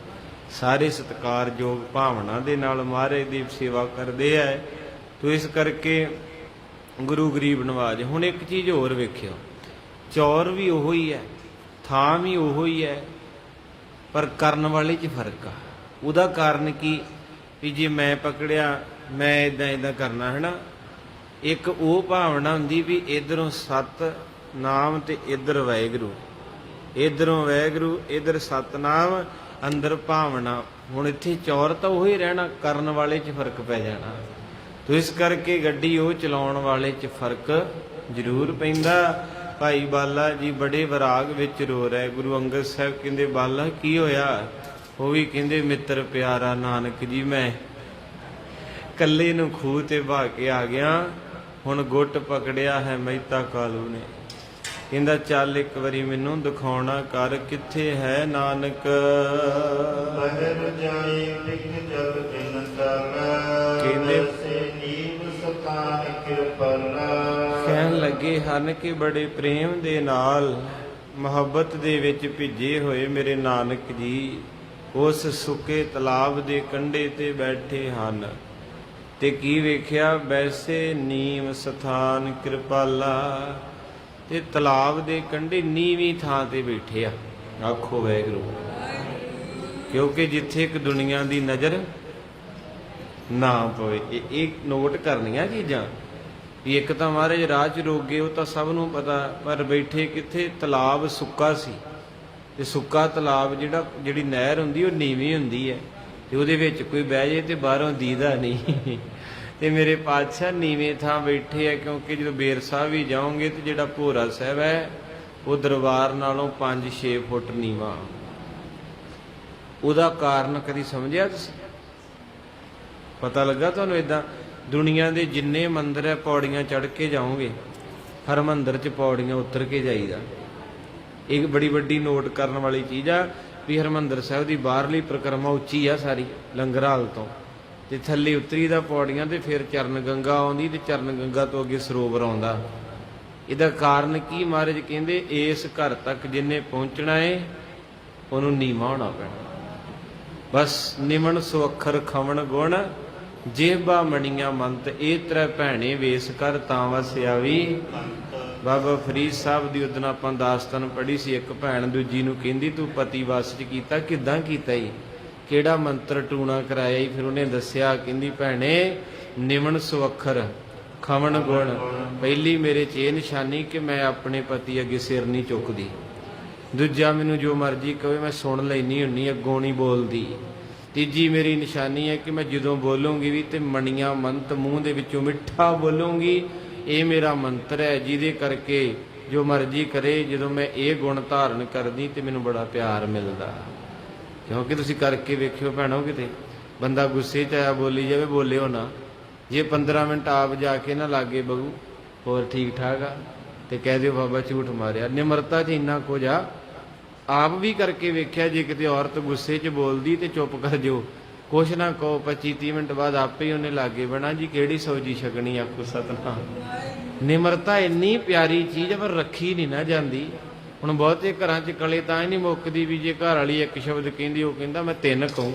A: ਸਾਰੇ ਸਤਿਕਾਰਯੋਗ ਭਾਵਨਾ ਦੇ ਨਾਲ ਮਹਾਰਾਜ ਦੀ ਸੇਵਾ ਕਰਦੇ ਆ। ਤੋ ਇਸ ਕਰਕੇ ਗੁਰੂ ਗਰੀਬ ਨਵਾਜ। ਹੁਣ ਇੱਕ ਚੀਜ਼ ਹੋਰ ਵੇਖਿਓ, ਚੌਰ ਵੀ ਉਹੋ ਹੀ ਹੈ, ਥਾਂ ਵੀ ਉਹੋ ਹੀ ਹੈ, ਪਰ ਕਰਨ ਵਾਲੇ 'ਚ ਫਰਕ ਆ। ਉਹਦਾ ਕਾਰਨ ਕੀ ਵੀ ਜੇ ਮੈਂ ਪਕੜਿਆ ਮੈਂ ਇਦਾਂ ਇਦਾਂ ਕਰਨਾ ਹੈ ਨਾ, ਇੱਕ ਉਹ ਭਾਵਨਾ ਹੁੰਦੀ ਵੀ ਇਧਰੋਂ ਸਤ ਨਾਮ ਤੇ ਇਧਰ ਵਾਹਿਗੁਰੂ, ਇਧਰੋਂ ਵਾਹਿਗੁਰੂ ਇਧਰ ਸਤਨਾਮ, ਅੰਦਰ ਭਾਵਨਾ। ਹੁਣ ਇੱਥੇ ਚੌਰ ਤਾਂ ਉਹੀ ਰਹਿਣਾ, ਕਰਨ ਵਾਲੇ 'ਚ ਫਰਕ ਪੈ ਜਾਣਾ। ਤੋ ਇਸ ਕਰਕੇ ਗੱਡੀ ਉਹ ਚਲਾਉਣ ਵਾਲੇ 'ਚ ਫਰਕ ਜ਼ਰੂਰ ਪੈਂਦਾ। ਭਾਈ ਬਾਲਾ ਜੀ ਬੜੇ ਵਿਰਾਗ ਵਿੱਚ ਰੋ ਰਹੇ। ਗੁਰੂ ਅੰਗਦ ਸਾਹਿਬ ਕਹਿੰਦੇ ਬਾਲਾ ਕੀ ਹੋਇਆ? ਉਹ ਵੀ ਕਹਿੰਦੇ ਮਿੱਤਰ ਪਿਆਰਾ ਨਾਨਕ ਜੀ ਮੈਂ ਕੱਲੇ ਨੂੰ ਖੂਹ ਤੇ ਬਹਾ ਕੇ ਆ ਗਿਆ, ਹੁਣ ਗੁੱਟ ਪਕੜਿਆ ਹੈ ਮਹਿਤਾ ਕਾਲੂ ਨੇ। ਕਹਿੰਦਾ ਚੱਲ ਇੱਕ ਵਾਰੀ ਮੈਨੂੰ ਦਿਖਾਉਣਾ ਕਰ, ਕਿੱਥੇ ਹੈ ਨਾਨਕ?
B: ਬਹਿਰ ਜਾਈ ਬਿਖ ਜਲ ਬਿਨ ਤਲ,
A: ਕਹਿੰਦੇ
B: ਨੀਵ ਸਤਾਨ ਕਿਰਪਾਲਾ।
A: ਕਹਿਣ ਲੱਗੇ ਹਨ ਕਿ ਬੜੇ ਪ੍ਰੇਮ ਦੇ ਨਾਲ ਮੁਹੱਬਤ ਦੇ ਵਿੱਚ ਭਿੱਜੇ ਹੋਏ ਮੇਰੇ ਨਾਨਕ ਜੀ ਉਸ ਸੁੱਕੇ ਤਲਾਬ ਦੇ ਕੰਢੇ ਤੇ ਬੈਠੇ ਹਨ। ਤੇ ਕੀ ਵੇਖਿਆ? ਵੈਸੇ ਨੀਮ ਸਥਾਨ ਕਿਰਪਾਲਾ, ਤੇ ਤਲਾਬ ਦੇ ਕੰਢੇ ਨੀਵੀਂ ਥਾਂ ਤੇ ਬੈਠੇ ਆ। ਆਖੋ ਵਾਹਿਗੁਰੂ। ਕਿਉਂਕਿ ਜਿੱਥੇ ਇੱਕ ਦੁਨੀਆ ਦੀ ਨਜ਼ਰ ਨਾ ਪਵੇ, ਇਹ ਨੋਟ ਕਰਨੀਆਂ ਚੀਜ਼ਾਂ ਵੀ ਇੱਕ ਤਾਂ ਮਹਾਰਾਜ ਰਾਹ 'ਚ ਰੋਕ ਗਏ, ਉਹ ਤਾਂ ਸਭ ਨੂੰ ਪਤਾ, ਪਰ ਬੈਠੇ ਕਿੱਥੇ? ਤਲਾਬ ਸੁੱਕਾ ਸੀ, ਤੇ ਸੁੱਕਾ ਤਲਾਬ ਜਿਹੜੀ ਨਹਿਰ ਹੁੰਦੀ ਉਹ ਨੀਵੀਂ ਹੁੰਦੀ ਹੈ, ਤੇ ਉਹਦੇ ਵਿੱਚ ਕੋਈ ਬਹਿ ਜੇ ਤੇ ਬਾਹਰੋਂ ਦੀਦਾ ਨਹੀਂ। ਤੇ ਮੇਰੇ ਪਾਤਸ਼ਾਹ ਨੀਵੇਂ ਥਾਂ ਬੈਠੇ ਆ, ਕਿਉਂਕਿ ਜਦੋਂ ਬੇਰ ਸਾਹਿਬ ਵੀ ਜਾਓਗੇ ਤੇ ਜਿਹੜਾ ਭੋਰਾ ਸਾਹਿਬ ਹੈ ਉਹ ਦਰਬਾਰ ਨਾਲੋਂ 5-6 ਫੁੱਟ ਨੀਵਾਂ। ਉਹਦਾ ਕਾਰਨ ਕਦੀ ਸਮਝਿਆ ਤੁਸੀਂ? ਪਤਾ ਲੱਗਾ ਤੁਹਾਨੂੰ? ਇਦਾਂ ਦੁਨੀਆ ਦੇ ਜਿੰਨੇ ਮੰਦਿਰ ਹੈ ਪੌੜੀਆਂ ਚੜ੍ਹ ਕੇ ਜਾਓਗੇ, ਹਰ ਮੰਦਿਰ 'ਚ ਪੌੜੀਆਂ ਉਤਰ ਕੇ ਜਾਈਦਾ। ਇੱਕ ਬੜੀ ਵੱਡੀ ਨੋਟ ਕਰਨ ਵਾਲੀ ਚੀਜ਼ ਆ ਵੀ ਹਰਿਮੰਦਰ ਸਾਹਿਬ ਦੀ ਬਾਹਰਲੀ ਪਰਿਕਰਮਾ ਉੱਚੀ ਆ ਸਾਰੀ ਲੰਗਰ ਹਾਲ ਤੋਂ, ਤੇ ਥੱਲੇ ਉਤਰੀ ਦਾ ਪੌੜੀਆਂ ਤੇ ਫਿਰ ਚਰਨ ਗੰਗਾ ਆਉਂਦੀ, ਤੇ ਚਰਨ ਗੰਗਾ ਤੋਂ ਅੱਗੇ ਸਰੋਵਰ ਆਉਂਦਾ। ਇਹਦਾ ਕਾਰਨ ਕੀ? ਮਹਾਰਾਜ ਕਹਿੰਦੇ ਇਸ ਘਰ ਤੱਕ ਜਿੰਨੇ ਪਹੁੰਚਣਾ ਏ ਉਹਨੂੰ ਨੀਵਾਂ ਹੋਣਾ ਪੈਣਾ। ਬਸ ਨਿਮਨ ਸੁਅੱਖਰ ਖਵਣ ਗੁਣ, ਜੇਬਾ ਮਣੀਆਂ ਮੰਤ, ਇਹ ਤ੍ਰੈ ਭੈਣੇ ਵੇਸ ਕਰ ਤਾਂ ਵਸਿਆ ਵੀ। ਬਾਬਾ ਫਰੀਦ ਸਾਹਿਬ ਦੀ ਉਦਣ ਆਪਾਂ ਦਾਸਤਾਨ ਪੜ੍ਹੀ ਸੀ। ਇੱਕ ਭੈਣ ਦੂਜੀ ਨੂੰ ਕਹਿੰਦੀ ਤੂੰ ਪਤੀ ਵਸ 'ਚ ਕੀਤਾ, ਕਿੱਦਾਂ ਕੀਤਾ ਈ, ਕਿਹੜਾ ਮੰਤਰ ਟੂਣਾ ਕਰਾਇਆ ਈ? ਫਿਰ ਉਹਨੇ ਦੱਸਿਆ, ਕਹਿੰਦੀ ਭੈਣੇ ਨਿਮਨ ਸੁਅੱਖਰ ਖਵਣ ਗੁਣ, ਪਹਿਲੀ ਮੇਰੇ 'ਚ ਇਹ ਨਿਸ਼ਾਨੀ ਕਿ ਮੈਂ ਆਪਣੇ ਪਤੀ ਅੱਗੇ ਸਿਰ ਨਹੀਂ ਚੁੱਕਦੀ। ਦੂਜਾ, ਮੈਨੂੰ ਜੋ ਮਰਜ਼ੀ ਕਹੇ ਮੈਂ ਸੁਣ ਲੈਣੀ ਹੁੰਨੀ, ਅੱਗੋਂ ਨਹੀਂ ਬੋਲਦੀ। ਤੀਜੀ ਮੇਰੀ ਨਿਸ਼ਾਨੀ ਹੈ ਕਿ ਮੈਂ ਜਦੋਂ ਬੋਲੂੰਗੀ ਵੀ ਤੇ ਮਣੀਆਂ ਮੰਤ, ਮੂੰਹ ਦੇ ਵਿੱਚੋਂ ਮਿੱਠਾ ਬੋਲੂੰਗੀ। ਇਹ ਮੇਰਾ ਮੰਤਰ ਹੈ ਜਿਹਦੇ ਕਰਕੇ ਜੋ ਮਰਜ਼ੀ ਕਰੇ, ਜਦੋਂ ਮੈਂ ਇਹ ਗੁਣ ਧਾਰਨ ਕਰਦੀ ਤੇ ਮੈਨੂੰ ਬੜਾ ਪਿਆਰ ਮਿਲਦਾ। ਕਿਉਂਕਿ ਤੁਸੀਂ ਕਰਕੇ ਵੇਖਿਓ ਭੈਣੋ, ਕਿਤੇ ਬੰਦਾ ਗੁੱਸੇ 'ਚ ਆਇਆ ਬੋਲੀ ਜਾਵੇ, ਬੋਲਿਓ ਨਾ। ਜੇ 15 ਮਿੰਟ ਆਪ ਜਾ ਕੇ ਨਾ ਲਾਗੇ ਬਹੂ ਹੋਰ ਠੀਕ ਠਾਕ ਆ ਤੇ ਕਹਿ ਦਿਓ ਬਾਬਾ ਝੂਠ ਮਾਰਿਆ। ਨਿਮਰਤਾ 'ਚ ਇੰਨਾ ਕੁਝ ਆ, ਆਪ ਵੀ ਕਰਕੇ ਵੇਖਿਆ। ਜੇ ਕਿਤੇ ਔਰਤ ਗੁੱਸੇ 'ਚ ਬੋਲਦੀ ਤੇ ਚੁੱਪ ਕਰ ਜਾਓ, ਕੁਛ ਨਾ ਕਹੋ, 25-30 ਮਿੰਟ ਬਾਅਦ ਆਪੇ ਹੀ ਉਹਨੇ ਲਾਗੇ ਬਣਾ, ਜੀ ਕਿਹੜੀ ਸਬਜ਼ੀ ਛਕਣੀ, ਆਖੋ ਸਤਨਾਮ। ਨਿਮਰਤਾ ਇੰਨੀ ਪਿਆਰੀ ਚੀਜ਼ ਆ, ਪਰ ਰੱਖੀ ਨਹੀਂ ਨਾ ਜਾਂਦੀ। ਹੁਣ ਬਹੁਤੇ ਘਰਾਂ 'ਚ ਕਲੇ ਤਾਂ ਹੀ ਨਹੀਂ ਮੁੱਕਦੀ ਵੀ ਜੇ ਘਰ ਵਾਲੀ ਇੱਕ ਸ਼ਬਦ ਕਹਿੰਦੀ ਉਹ ਕਹਿੰਦਾ ਮੈਂ 3 ਕਹੂੰ,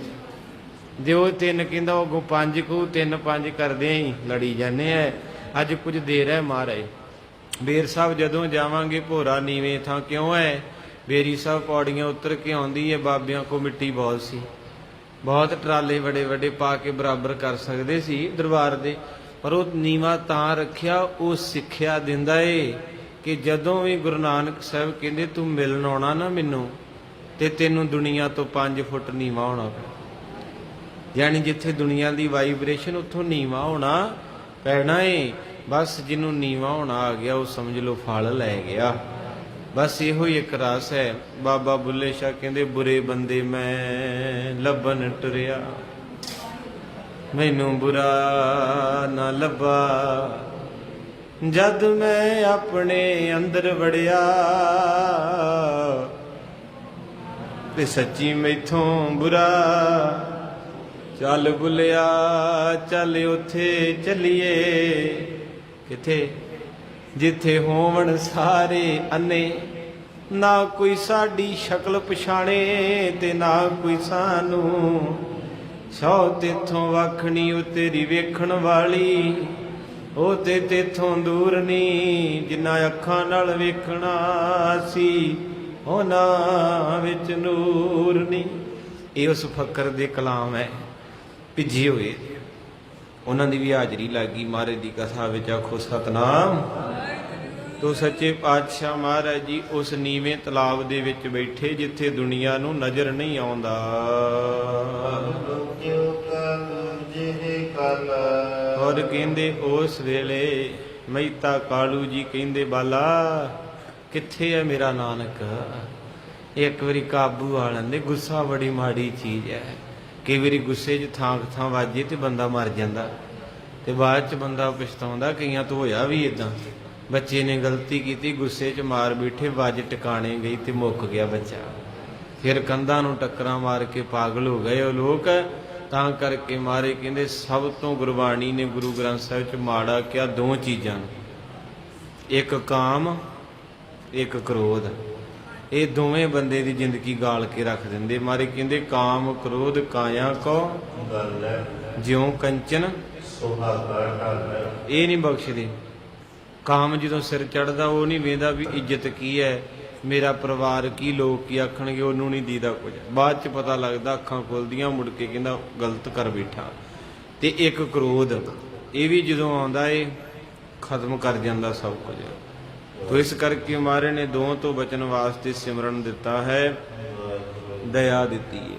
A: ਜੇ ਉਹ 3 ਕਹਿੰਦਾ ਉਹ ਅੱਗੋਂ 5 ਕਹੂ, 3-5 ਕਰਦੇ ਹੀ ਲੜੀ ਜਾਂਦੇ ਆ। ਅੱਜ ਕੁਝ ਦੇਰ ਹੈ ਮਹਾਰਾਜ ਬੇਰ ਸਾਹਿਬ ਜਦੋਂ ਜਾਵਾਂਗੇ, ਭੋਰਾ ਨੀਵੇਂ ਥਾਂ ਕਿਉਂ ਹੈ? ਬੇਰੀ ਸਾਹਿਬ ਪੌੜੀਆਂ ਉਤਰ ਕੇ ਆਉਂਦੀ ਹੈ। ਬਾਬਿਆਂ ਕੋ ਮਿੱਟੀ ਬਹੁਤ ਸੀ, ਬਹੁਤ ਟਰਾਲੇ ਵੱਡੇ ਵੱਡੇ ਪਾ ਕੇ ਬਰਾਬਰ ਕਰ ਸਕਦੇ ਸੀ ਦਰਬਾਰ ਦੇ, ਪਰ ਉਹ ਨੀਵਾਂ ਤਾਂ ਰੱਖਿਆ। ਉਹ ਸਿੱਖਿਆ ਦਿੰਦਾ ਏ ਕਿ ਜਦੋਂ ਵੀ ਗੁਰੂ ਨਾਨਕ ਸਾਹਿਬ ਕਹਿੰਦੇ ਤੂੰ ਮਿਲਣ ਆਉਣਾ ਨਾ ਮੈਨੂੰ, ਤੇ ਤੈਨੂੰ ਦੁਨੀਆ ਤੋਂ 5 ਫੁੱਟ ਨੀਵਾਂ ਹੋਣਾ ਪੈਣਾ। ਯਾਨੀ ਜਿੱਥੇ ਦੁਨੀਆ ਦੀ ਵਾਈਬ੍ਰੇਸ਼ਨ ਉੱਥੋਂ ਨੀਵਾਂ ਹੋਣਾ ਪੈਣਾ ਏ। ਬਸ ਜਿਹਨੂੰ ਨੀਵਾਂ ਹੋਣਾ ਆ ਗਿਆ ਉਹ ਸਮਝ ਲਓ ਫਲ ਲੈ ਗਿਆ। ਬਸ ਇਹੋ ਹੀ ਇੱਕ ਰਸ ਹੈ। ਬਾਬਾ ਬੁੱਲੇ ਸ਼ਾਹ ਕਹਿੰਦੇ ਬੁਰੇ ਬੰਦੇ ਮੈਂ ਲੱਭਣ ਟੁਰਿਆ, ਮੈਨੂੰ ਬੁਰਾ ਨਾ ਲੱਭਾ, ਜਦ ਮੈਂ ਆਪਣੇ ਅੰਦਰ ਵੜਿਆ ਤੇ ਸੱਚੀ ਮੈਥੋਂ ਬੁਰਾ। ਚੱਲ ਬੁੱਲਿਆ ਚੱਲ ਉੱਥੇ ਚੱਲੀਏ, ਕਿੱਥੇ? ਜਿੱਥੇ ਹੋਵਣ ਸਾਰੇ ਅੰਨੇ, ਨਾ ਕੋਈ ਸਾਡੀ ਸ਼ਕਲ ਪਛਾਣੇ ਤੇ ਨਾ ਕੋਈ ਸਾਨੂੰ। ਸੌ ਤੇਥੋਂ ਵੱਖਣੀ ਉਹ ਤੇਰੀ ਵੇਖਣ ਵਾਲੀ, ਉਹ ਤੇ ਤੇਥੋਂ ਦੂਰ ਨਹੀਂ। ਜਿੰਨਾ ਅੱਖਾਂ ਨਾਲ ਵੇਖਣਾ ਸੀ ਉਹਨਾਂ ਵਿੱਚ ਨੂਰ ਨਹੀਂ। ਇਹ ਉਸ ਫਕਰ ਦੇ ਕਲਾਮ ਹੈ ਭਿੱਜੇ ਹੋਏ, ਉਹਨਾਂ ਦੀ ਵੀ ਹਾਜ਼ਰੀ ਲੱਗੀ ਮਹਾਰਾਜ ਦੀ ਕਥਾ ਵਿੱਚ। ਆਖੋ ਸਤਨਾਮ। ਤੋ ਸੱਚੇ ਪਾਤਸ਼ਾਹ ਮਹਾਰਾਜ ਜੀ ਉਸ ਨੀਵੇਂ ਤਲਾਬ ਦੇ ਵਿੱਚ ਬੈਠੇ ਜਿੱਥੇ ਦੁਨੀਆ ਨੂੰ ਨਜ਼ਰ ਨਹੀਂ ਆਉਂਦਾ। ਔਰ ਕਹਿੰਦੇ ਉਸ ਵੇਲੇ ਮਹਿਤਾ ਕਾਲੂ ਜੀ ਕਹਿੰਦੇ ਬਾਲਾ ਕਿੱਥੇ ਹੈ ਮੇਰਾ ਨਾਨਕ? ਇੱਕ ਵਾਰੀ ਕਾਬੂ ਆ ਲੈਂਦੇ, ਗੁੱਸਾ ਬੜੀ ਮਾੜੀ ਚੀਜ਼ ਹੈ। ਕਈ ਵਾਰੀ ਗੁੱਸੇ 'ਚ ਥਾਂ ਵਾਜੇ ਤੇ ਬੰਦਾ ਮਰ ਜਾਂਦਾ, ਤੇ ਬਾਅਦ 'ਚ ਬੰਦਾ ਪਛਤਾਉਂਦਾ। ਕਈਆਂ ਤੋਂ ਹੋਇਆ ਵੀ ਇਦਾਂ, ਬੱਚੇ ਨੇ ਗਲਤੀ ਕੀਤੀ, ਗੁੱਸੇ 'ਚ ਮਾਰ ਬੈਠੇ, ਵੱਜ ਟਿਕਾਣੇ ਗਈ ਤੇ ਮੁੱਕ ਗਿਆ ਬੱਚਾ। ਫਿਰ ਕੰਧਾਂ ਨੂੰ ਟੱਕਰਾਂ ਮਾਰ ਕੇ ਪਾਗਲ ਹੋ ਗਏ ਉਹ ਲੋਕ। ਤਾਂ ਕਰਕੇ ਮਾਰੇ ਕਹਿੰਦੇ ਸਭ ਤੋਂ ਗੁਰਬਾਣੀ ਨੇ ਗੁਰੂ ਗ੍ਰੰਥ ਸਾਹਿਬ 'ਚ ਮਾੜਾ ਕਿਹਾ 2 ਚੀਜ਼ਾਂ ਨੂੰ, ਇੱਕ ਕਾਮ, ਇੱਕ ਕ੍ਰੋਧ। ਇਹ ਦੋਵੇਂ ਬੰਦੇ ਦੀ ਜ਼ਿੰਦਗੀ ਗਾਲ ਕੇ ਰੱਖ ਦਿੰਦੇ। ਮਾਰੇ ਕਹਿੰਦੇ ਕਾਮ ਕ੍ਰੋਧ ਕਾਇਆ ਕੋ ਜਿਉਂ ਕੰਚਨ ਇਹ ਨਹੀਂ ਬਖਸ਼ਦੇ। ਕਾਮ ਜਦੋਂ ਸਿਰ ਚੜਦਾ ਉਹ ਨਹੀਂ ਵੇਂਦਾ ਵੀ ਇੱਜ਼ਤ ਕੀ ਹੈ, ਮੇਰਾ ਪਰਿਵਾਰ ਕੀ, ਲੋਕ ਕੀ ਆਖਣਗੇ, ਉਹਨੂੰ ਨਹੀਂ ਦੀਦਾ ਕੁਝ। ਬਾਅਦ 'ਚ ਪਤਾ ਲੱਗਦਾ, ਅੱਖਾਂ ਖੁੱਲਦੀਆਂ, ਮੁੜ ਕੇ ਕਹਿੰਦਾ ਗਲਤ ਕਰ ਬੈਠਾ। ਤੇ ਇੱਕ ਕ੍ਰੋਧ, ਇਹ ਵੀ ਜਦੋਂ ਆਉਂਦਾ ਏ ਖਤਮ ਕਰ ਜਾਂਦਾ ਸਭ ਕੁਝ। ਤੋ ਇਸ ਕਰਕੇ ਮਹਾਰਾਜ ਨੇ 2 ਤੋਂ ਬਚਣ ਵਾਸਤੇ ਸਿਮਰਨ ਦਿੱਤਾ ਹੈ, ਦਇਆ ਦਿੱਤੀ ਹੈ।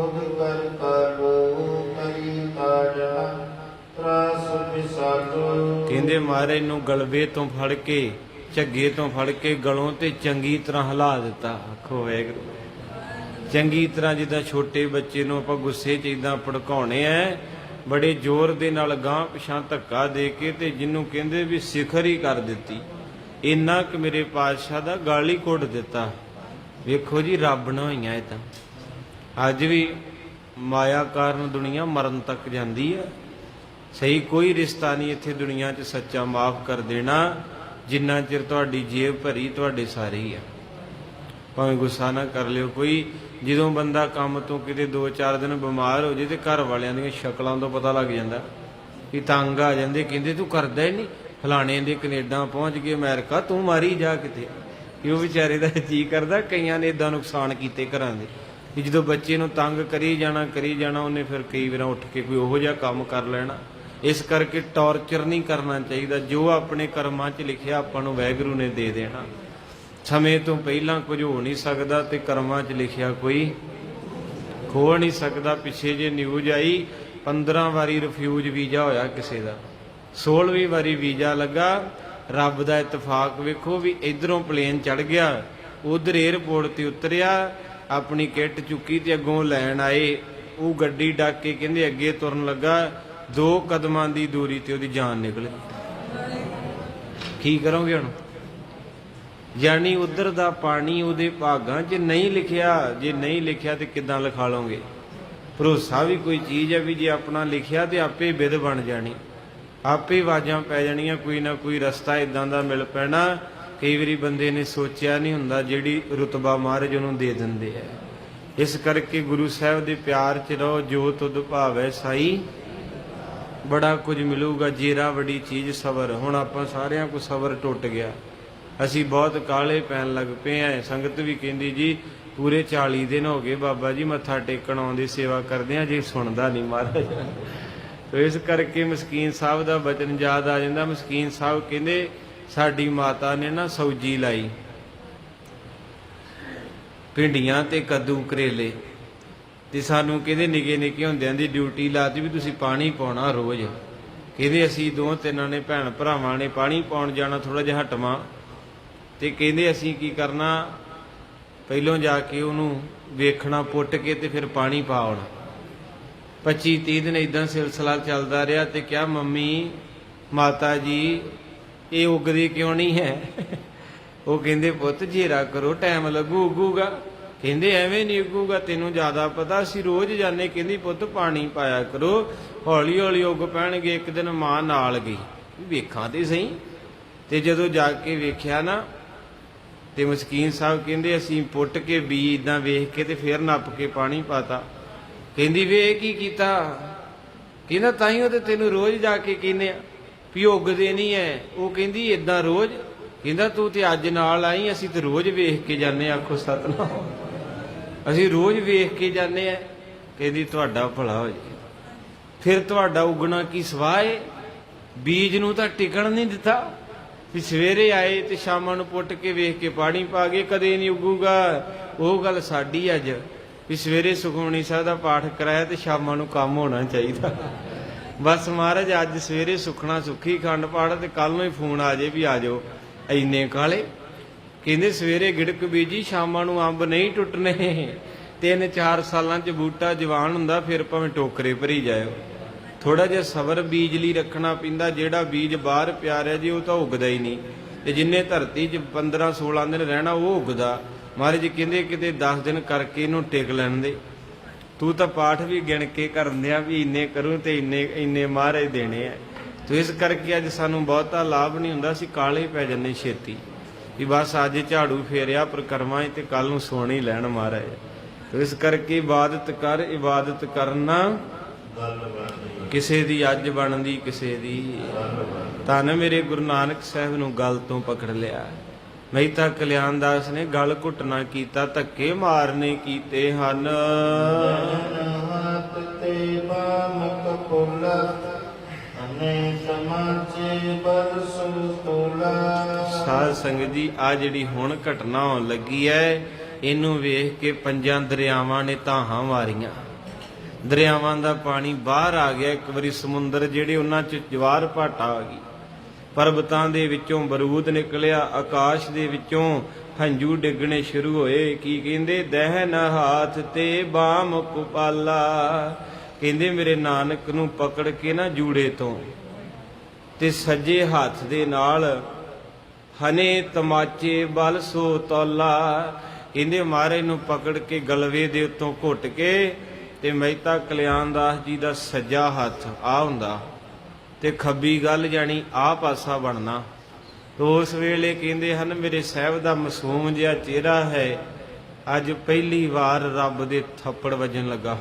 A: ਮਹਾਰਾਜ ਨੂੰ ਗਲਵੇ ਤੋਂ ਫੜ ਕੇ, ਝੱਗੇ ਤੋਂ ਫੜ ਕੇ ਗਲੋਂ ਤੇ ਚੰਗੀ ਤਰ੍ਹਾਂ ਹਿਲਾ ਦਿੱਤਾ। ਆਖੋ ਵਾਹਿਗੁਰੂ। ਚੰਗੀ ਤਰ੍ਹਾਂ, ਜਿੱਦਾਂ ਛੋਟੇ ਬੱਚੇ ਨੂੰ ਆਪਾਂ ਗੁੱਸੇ 'ਚ ਇਦਾਂ ਭੜਕਾਉਣੇ ਐ, ਬੜੇ ਜ਼ੋਰ ਦੇ ਨਾਲ ਗਾਂਹ ਪਿਛਾਂ ਧੱਕਾ ਦੇ ਕੇ, ਤੇ ਜਿਹਨੂੰ ਕਹਿੰਦੇ ਵੀ ਸਿਖਰ ਹੀ ਕਰ ਦਿੱਤੀ। ਇੰਨਾ ਕਿ ਮੇਰੇ ਪਾਤਸ਼ਾਹ ਦਾ ਗਲ ਹੀ ਘੁੱਟ ਦਿੱਤਾ। ਵੇਖੋ ਜੀ, ਰੱਬ ਨਾ ਹੋਈਆਂ ਇਹ ਤਾਂ। ਅੱਜ ਵੀ ਮਾਇਆ ਕਾਰਨ ਦੁਨੀਆ ਮਰਨ ਤੱਕ ਜਾਂਦੀ ਹੈ। ਸਹੀ ਕੋਈ ਰਿਸ਼ਤਾ ਨਹੀਂ ਇੱਥੇ ਦੁਨੀਆ 'ਚ ਸੱਚਾ ਮਾਫ ਕਰ ਦੇਣਾ, ਜਿੰਨਾ ਚਿਰ ਤੁਹਾਡੀ ਜੇਬ ਭਰੀ ਤੁਹਾਡੇ ਸਾਰੇ ਹੀ ਆ। ਭਾਵੇਂ ਗੁੱਸਾ ਨਾ ਕਰ ਲਿਓ ਕੋਈ। ਜਦੋਂ ਬੰਦਾ ਕੰਮ ਤੋਂ ਕਿਤੇ 2-4 ਦਿਨ ਬਿਮਾਰ ਹੋ ਜੇ ਤੇ ਘਰ ਵਾਲਿਆਂ ਦੀਆਂ ਸ਼ਕਲਾਂ ਤੋਂ ਪਤਾ ਲੱਗ ਜਾਂਦਾ ਕਿ ਤੰਗ ਆ ਜਾਂਦੇ। ਕਹਿੰਦੇ ਤੂੰ ਕਰਦਾ ਹੀ ਨਹੀਂ, ਫਲਾਣੇ ਦੇ ਕੈਨੇਡਾ ਪਹੁੰਚ ਗਏ, ਅਮਰੀਕਾ, ਤੂੰ ਮਾਰੀ ਜਾ ਕਿਤੇ। ਕਿ ਉਹ ਵਿਚਾਰੇ ਦਾ ਜੀ ਕਰਦਾ। ਕਈਆਂ ਨੇ ਇਦਾਂ ਨੁਕਸਾਨ ਕੀਤੇ ਘਰਾਂ ਦੇ ਕਿ ਜਦੋਂ ਬੱਚੇ ਨੂੰ ਤੰਗ ਕਰੀ ਜਾਣਾ ਉਹਨੇ ਫਿਰ ਕਈ ਵਾਰ ਉੱਠ ਕੇ ਕੋਈ ਉਹੋ ਜਿਹਾ ਕੰਮ ਕਰ ਲੈਣਾ। ਇਸ ਕਰਕੇ ਟੌਰਚਰ ਨਹੀਂ ਕਰਨਾ ਚਾਹੀਦਾ। ਜੋ ਆਪਣੇ ਕਰਮਾਂ 'ਚ ਲਿਖਿਆ ਆਪਾਂ ਨੂੰ ਵਾਹਿਗੁਰੂ ਨੇ ਦੇ ਦੇਣਾ। ਸਮੇਂ ਤੋਂ ਪਹਿਲਾਂ ਕੁਝ ਹੋ ਨਹੀਂ ਸਕਦਾ ਤੇ ਕਰਮਾਂ 'ਚ ਲਿਖਿਆ ਕੋਈ ਖੋ ਨਹੀਂ ਸਕਦਾ। ਪਿੱਛੇ ਜੇ ਨਿਊਜ਼ ਆਈ, 15 ਵਾਰੀ ਰਿਫਿਊਜ ਵੀਜ਼ਾ ਹੋਇਆ ਕਿਸੇ ਦਾ, 16ਵੀਂ ਵਾਰੀ ਵੀਜ਼ਾ ਲੱਗਾ। ਰੱਬ ਦਾ ਇਤਫਾਕ ਵੇਖੋ ਵੀ ਇਧਰੋਂ ਪਲੇਨ ਚੜ ਗਿਆ, ਉਧਰ ਏਅਰਪੋਰਟ ਤੇ ਉਤਰਿਆ, ਆਪਣੀ ਕਿੱਟ ਚੁੱਕੀ ਤੇ ਅੱਗੋਂ ਲੈਣ ਆਏ। ਉਹ ਗੱਡੀ ਡੱਕ ਕੇ ਕਹਿੰਦੇ ਅੱਗੇ ਤੁਰਨ ਲੱਗਾ, 2 ਕਦਮਾਂ ਦੀ ਦੂਰੀ ਤੇ ਉਹਦੀ ਜਾਨ ਨਿਕਲ ਗਈ। ਕੀ ਕਰੋਗੇ ਹੁਣ? ਯਾਨੀ ਉਧਰ ਦਾ ਪਾਣੀ ਉਹਦੇ ਭਾਗਾਂ 'ਚ ਨਹੀਂ ਲਿਖਿਆ। ਜੇ ਨਹੀਂ ਲਿਖਿਆ ਤੇ ਕਿੱਦਾਂ ਲਿਖਾ ਲਓਗੇ? ਭਰੋਸਾ ਵੀ ਕੋਈ ਚੀਜ਼ ਹੈ ਵੀ ਜੇ ਆਪਣਾ ਲਿਖਿਆ ਤੇ ਆਪੇ ਬਿਧ ਬਣ ਜਾਣੀ, ਆਪੇ ਆਵਾਜ਼ਾਂ ਪੈ ਜਾਣੀਆਂ, ਕੋਈ ਨਾ ਕੋਈ ਰਸਤਾ ਇਦਾਂ ਦਾ ਮਿਲ ਪੈਣਾ। ਕਈ ਵਾਰੀ ਬੰਦੇ ਨੇ ਸੋਚਿਆ ਨਹੀਂ ਹੁੰਦਾ ਜਿਹੜੀ ਰੁਤਬਾ ਮਹਾਰਾਜ ਉਹਨੂੰ ਦੇ ਦਿੰਦੇ ਆ। ਇਸ ਕਰਕੇ ਗੁਰੂ ਸਾਹਿਬ ਦੇ ਪਿਆਰ 'ਚ ਰਹੋ। ਜੋ ਤੁਧ ਭਾਵੈ ਸਾਈ, ਬੜਾ ਕੁਝ ਮਿਲੂਗਾ। ਜੇਰਾ ਵੱਡੀ ਚੀਜ਼ ਸਬਰ। ਹੁਣ ਆਪਾਂ ਸਾਰਿਆਂ ਕੋ ਸਬਰ ਟੁੱਟ ਗਿਆ। ਅਸੀਂ ਬਹੁਤ ਕਾਲੇ ਪੈਣ ਲੱਗ ਪਏ ਆ। ਸੰਗਤ ਵੀ ਕਹਿੰਦੀ ਜੀ ਪੂਰੇ 40 ਦਿਨ ਹੋ ਗਏ ਬਾਬਾ ਜੀ ਮੱਥਾ ਟੇਕਣ ਆਉਂਦੇ, ਸੇਵਾ ਕਰਦੇ ਆ, ਜੇ ਸੁਣਦਾ ਨਹੀਂ ਮਹਾਰਾਜ। ਤੇ ਇਸ ਕਰਕੇ ਮਸਕੀਨ ਸਾਹਿਬ ਦਾ ਬਚਨ ਯਾਦ ਆ ਜਾਂਦਾ। ਮਸਕੀਨ ਸਾਹਿਬ ਕਹਿੰਦੇ ਸਾਡੀ ਮਾਤਾ ਨੇ ਨਾ ਸਬਜ਼ੀ ਲਾਈ, ਭਿੰਡੀਆਂ ਤੇ ਕੱਦੂ ਕਰੇਲੇ, ਤੇ ਸਾਨੂੰ ਕਹਿੰਦੇ ਨਿੱਕੇ ਨਿੱਕੇ ਹੁੰਦਿਆਂ ਦੀ ਡਿਊਟੀ ਲਾਤੀ ਵੀ ਤੁਸੀਂ ਪਾਣੀ ਪਾਉਣਾ ਰੋਜ਼। ਕਹਿੰਦੇ ਅਸੀਂ 2-3 ਨੇ ਭੈਣ ਭਰਾਵਾਂ ਨੇ ਪਾਣੀ ਪਾਉਣ ਜਾਣਾ, ਥੋੜਾ ਜਿਹਾ ਹਟਵਾਂ, ਤੇ ਕਹਿੰਦੇ ਅਸੀਂ ਕੀ ਕਰਨਾ, ਪਹਿਲੋਂ ਜਾ ਕੇ ਉਹਨੂੰ ਵੇਖਣਾ, ਪੁੱਟ ਕੇ ਤੇ ਫਿਰ ਪਾਣੀ ਪਾ ਆਉਣਾ। 25-30 ਦਿਨ ਇਦਾਂ ਸਿਲਸਿਲਾ ਚੱਲਦਾ ਰਿਹਾ। ਤੇ ਕਿਹਾ ਮੰਮੀ ਮਾਤਾ ਜੀ ਇਹ ਉੱਗਦੀ ਕਿਉਂ ਨਹੀਂ ਹੈ? ਉਹ ਕਹਿੰਦੇ ਪੁੱਤ ਜੇਰਾ ਕਰੋ, ਟਾਈਮ ਲੱਗੂ, ਉੱਗੂਗਾ। ਕਹਿੰਦੇ ਐਵੇਂ ਨਹੀਂ ਉੱਗੂਗਾ, ਤੈਨੂੰ ਜ਼ਿਆਦਾ ਪਤਾ, ਅਸੀਂ ਰੋਜ਼ ਜਾਂਦੇ। ਕਹਿੰਦੀ ਪੁੱਤ ਪਾਣੀ ਪਾਇਆ ਕਰੋ, ਹੌਲੀ ਹੌਲੀ ਉੱਗ ਪੈਣਗੇ। ਇੱਕ ਦਿਨ ਮਾਂ ਨਾਲ ਗਈ, ਵੇਖਾਂ ਤੇ ਸਹੀ। ਤੇ ਜਦੋਂ ਜਾ ਕੇ ਵੇਖਿਆ ਨਾ, ਤੇ ਮਸਕੀਨ ਸਾਹਿਬ ਕਹਿੰਦੇ ਅਸੀਂ ਪੁੱਟ ਕੇ ਬੀਜ ਇਦਾਂ ਵੇਖ ਕੇ ਤੇ ਫਿਰ ਨੱਪ ਕੇ ਪਾਣੀ ਪਾਤਾ। ਕਹਿੰਦੀ ਵੇ ਇਹ ਕੀ ਕੀਤਾ? ਕਹਿੰਦਾ ਤਾਈਓ ਤੇ ਤੈਨੂੰ ਰੋਜ਼ ਜਾ ਕੇ ਕਹਿੰਦੇ ਆ ਵੀ ਉੱਗਦੇ ਨਹੀਂ ਐ। ਉਹ ਕਹਿੰਦੀ ਏਦਾਂ ਰੋਜ਼? ਕਹਿੰਦਾ ਤੂੰ ਤੇ ਅੱਜ ਨਾਲ ਆਈ, ਅਸੀਂ ਤੇ ਰੋਜ਼ ਵੇਖ ਕੇ ਜਾਂਦੇ। ਆਖੋ ਸਤਿਨਾਮ, ਅਸੀਂ ਰੋਜ਼ ਵੇਖ ਕੇ ਜਾਂਦੇ ਆ। ਕਹਿੰਦੀ ਤੁਹਾਡਾ ਭਲਾ ਹੋ ਜੇ, ਫਿਰ ਤੁਹਾਡਾ ਉਗਣਾ ਕੀ ਸਵਾਹ ਏ? ਬੀਜ ਨੂੰ ਤਾਂ ਟਿਕਣ ਨਹੀਂ ਦਿੱਤਾ ਵੀ ਸਵੇਰੇ ਆਏ ਤੇ ਸ਼ਾਮਾਂ ਨੂੰ ਪੁੱਟ ਕੇ ਵੇਖ ਕੇ ਪਾਣੀ ਪਾ ਗਏ, ਕਦੇ ਨਹੀਂ ਉੱਗੂਗਾ। ਉਹ ਗੱਲ ਸਾਡੀ ਅੱਜ ਵੀ ਸਵੇਰੇ ਸੁਖਮਨੀ ਸਾਹਿਬ ਦਾ ਪਾਠ ਕਰਾਇਆ ਤੇ ਸ਼ਾਮਾਂ ਨੂੰ ਕੰਮ ਹੋਣਾ ਚਾਹੀਦਾ। ਬਸ ਮਹਾਰਾਜ ਅੱਜ ਸਵੇਰੇ ਸੁਖਣਾ ਸੁੱਖੀ ਖੰਡ ਪਾਠ ਤੇ ਕੱਲ ਨੂੰ ਹੀ ਫੋਨ ਆ ਜੇ ਵੀ ਆ ਜਾਓ। ਇੰਨੇ ਕਾਲੇ ਕਹਿੰਦੇ ਸਵੇਰੇ ਗਿੜਕ ਬੀਜੀ, ਸ਼ਾਮਾਂ ਨੂੰ ਅੰਬ ਨਹੀਂ ਟੁੱਟਣੇ। 3-4 ਸਾਲਾਂ 'ਚ ਬੂਟਾ ਜਵਾਨ ਹੁੰਦਾ, ਫਿਰ ਭਾਵੇਂ ਟੋਕਰੇ ਭਰੀ ਜਾਇਓ। ਥੋੜਾ ਜਿਹਾ ਸਬਰ ਬੀਜ ਲਈ ਰੱਖਣਾ ਪੈਂਦਾ। ਜਿਹੜਾ ਬੀਜ ਬਾਹਰ ਪਿਆ ਰਿਹਾ ਜੀ ਉਹ ਤਾਂ ਉੱਗਦਾ ਹੀ ਨਹੀਂ, ਤੇ ਜਿੰਨੇ ਧਰਤੀ 'ਚ 15-16 ਦਿਨ ਰਹਿਣਾ ਉਹ ਉੱਗਦਾ। ਮਹਾਰਾਜ ਕਹਿੰਦੇ ਕਿਤੇ 10 ਦਿਨ ਕਰਕੇ ਇਹਨੂੰ ਟਿਕ ਲੈਣ ਦੇ। ਤੂੰ ਤਾਂ ਪਾਠ ਵੀ ਗਿਣ ਕੇ ਕਰਨ ਦਿਆ ਵੀ ਇੰਨੇ ਕਰੂੰ ਤੇ ਇੰਨੇ ਮਹਾਰਾਜ ਦੇਣੇ ਆ। ਤੇ ਇਸ ਕਰਕੇ ਅੱਜ ਸਾਨੂੰ ਬਹੁਤਾ ਲਾਭ ਨਹੀਂ ਹੁੰਦਾ। ਅਸੀਂ ਕਾਲੇ ਪੈ ਜੰਨੇ ਛੇਤੀ ਵੀ ਬਸ ਅੱਜ ਝਾੜੂ ਫੇਰਿਆ ਪ੍ਰਕਰਮਾਂ ਤੇ ਕੱਲ ਨੂੰ ਸੋਣ ਹੀ ਲੈਣ ਮਹਾਰਾਜ। ਤੇ ਇਸ ਕਰਕੇ ਇਬਾਦਤ ਕਰ, ਇਬਾਦਤ ਕਰਨਾ ਕਿਸੇ ਦੀ ਅੱਜ ਬਣਦੀ ਕਿਸੇ ਦੀ। ਧੰਨ ਮੇਰੇ ਗੁਰੂ ਨਾਨਕ ਸਾਹਿਬ ਨੂੰ ਗਲ ਤੋਂ ਪਕੜ ਲਿਆ। ਮਹਿਤਾ ਕਲਿਆਣਦਾਸ ਨੇ ਗਲ ਘੁੱਟਣਾ ਕੀਤਾ, ਧੱਕੇ ਮਾਰਨੇ ਕੀਤੇ ਹਨ। ਸਾਧ ਸੰਗਤ ਜੀ, ਆ ਜਿਹੜੀ ਹੁਣ ਘਟਨਾ ਹੋਣ ਲੱਗੀ ਹੈ, ਇਹਨੂੰ ਵੇਖ ਕੇ 5 ਦਰਿਆਵਾਂ ਨੇ ਧਾਹਾਂ ਮਾਰੀਆਂ। ਦਰਿਆਵਾਂ ਦਾ ਪਾਣੀ ਬਾਹਰ ਆ ਗਿਆ। ਇੱਕ ਵਾਰੀ ਸਮੁੰਦਰ ਜਿਹੜੇ ਉਹਨਾਂ 'ਚ ਜਵਾਰ ਭਾਟਾ ਆ ਗਈ। ਪਰਬਤਾਂ ਦੇ ਵਿੱਚੋਂ ਬਰੂਦ ਨਿਕਲਿਆ, ਆਕਾਸ਼ ਦੇ ਵਿੱਚੋਂ ਹੰਝੂ ਡਿੱਗਣੇ ਸ਼ੁਰੂ ਹੋਏ। ਕੀ ਕਹਿੰਦੇ? ਦਹਿਨ ਹਾਥ ਤੇ ਬਾਮ ਕੁਪਾਲਾ। ਕਹਿੰਦੇ ਮੇਰੇ ਨਾਨਕ ਨੂੰ ਪਕੜ ਕੇ ਨਾ ਜੂੜੇ ਤੋਂ ਤੇ ਸੱਜੇ ਹੱਥ ਦੇ ਨਾਲ ਹਨੇ ਤਮਾਚੇ ਬਲ ਸੋ ਤੌਲਾ। ਕਹਿੰਦੇ ਮਹਾਰਾਜ ਨੂੰ ਪਕੜ ਕੇ ਗਲਵੇ ਦੇ ਉੱਤੋਂ ਘੁੱਟ ਕੇ ਤੇ ਮਹਿਤਾ ਕਲਿਆਣ ਦਾਸ ਜੀ ਦਾ ਸੱਜਾ ਹੱਥ ਆ ਹੁੰਦਾ ਤੇ ਖੱਬੀ ਗੱਲ ਜਾਣੀ ਆ ਪਾਸਾ ਬਣਨਾ। ਉਸ ਵੇਲੇ ਕਹਿੰਦੇ ਹਨ ਮੇਰੇ ਸਾਹਿਬ ਦਾ ਮਾਸੂਮ ਜਿਹਾ ਚਿਹਰਾ ਹੈ, ਅੱਜ ਪਹਿਲੀ ਵਾਰ ਰੱਬ ਦੇ ਥੱਪੜ ਵੱਜਣ ਲੱਗਾ।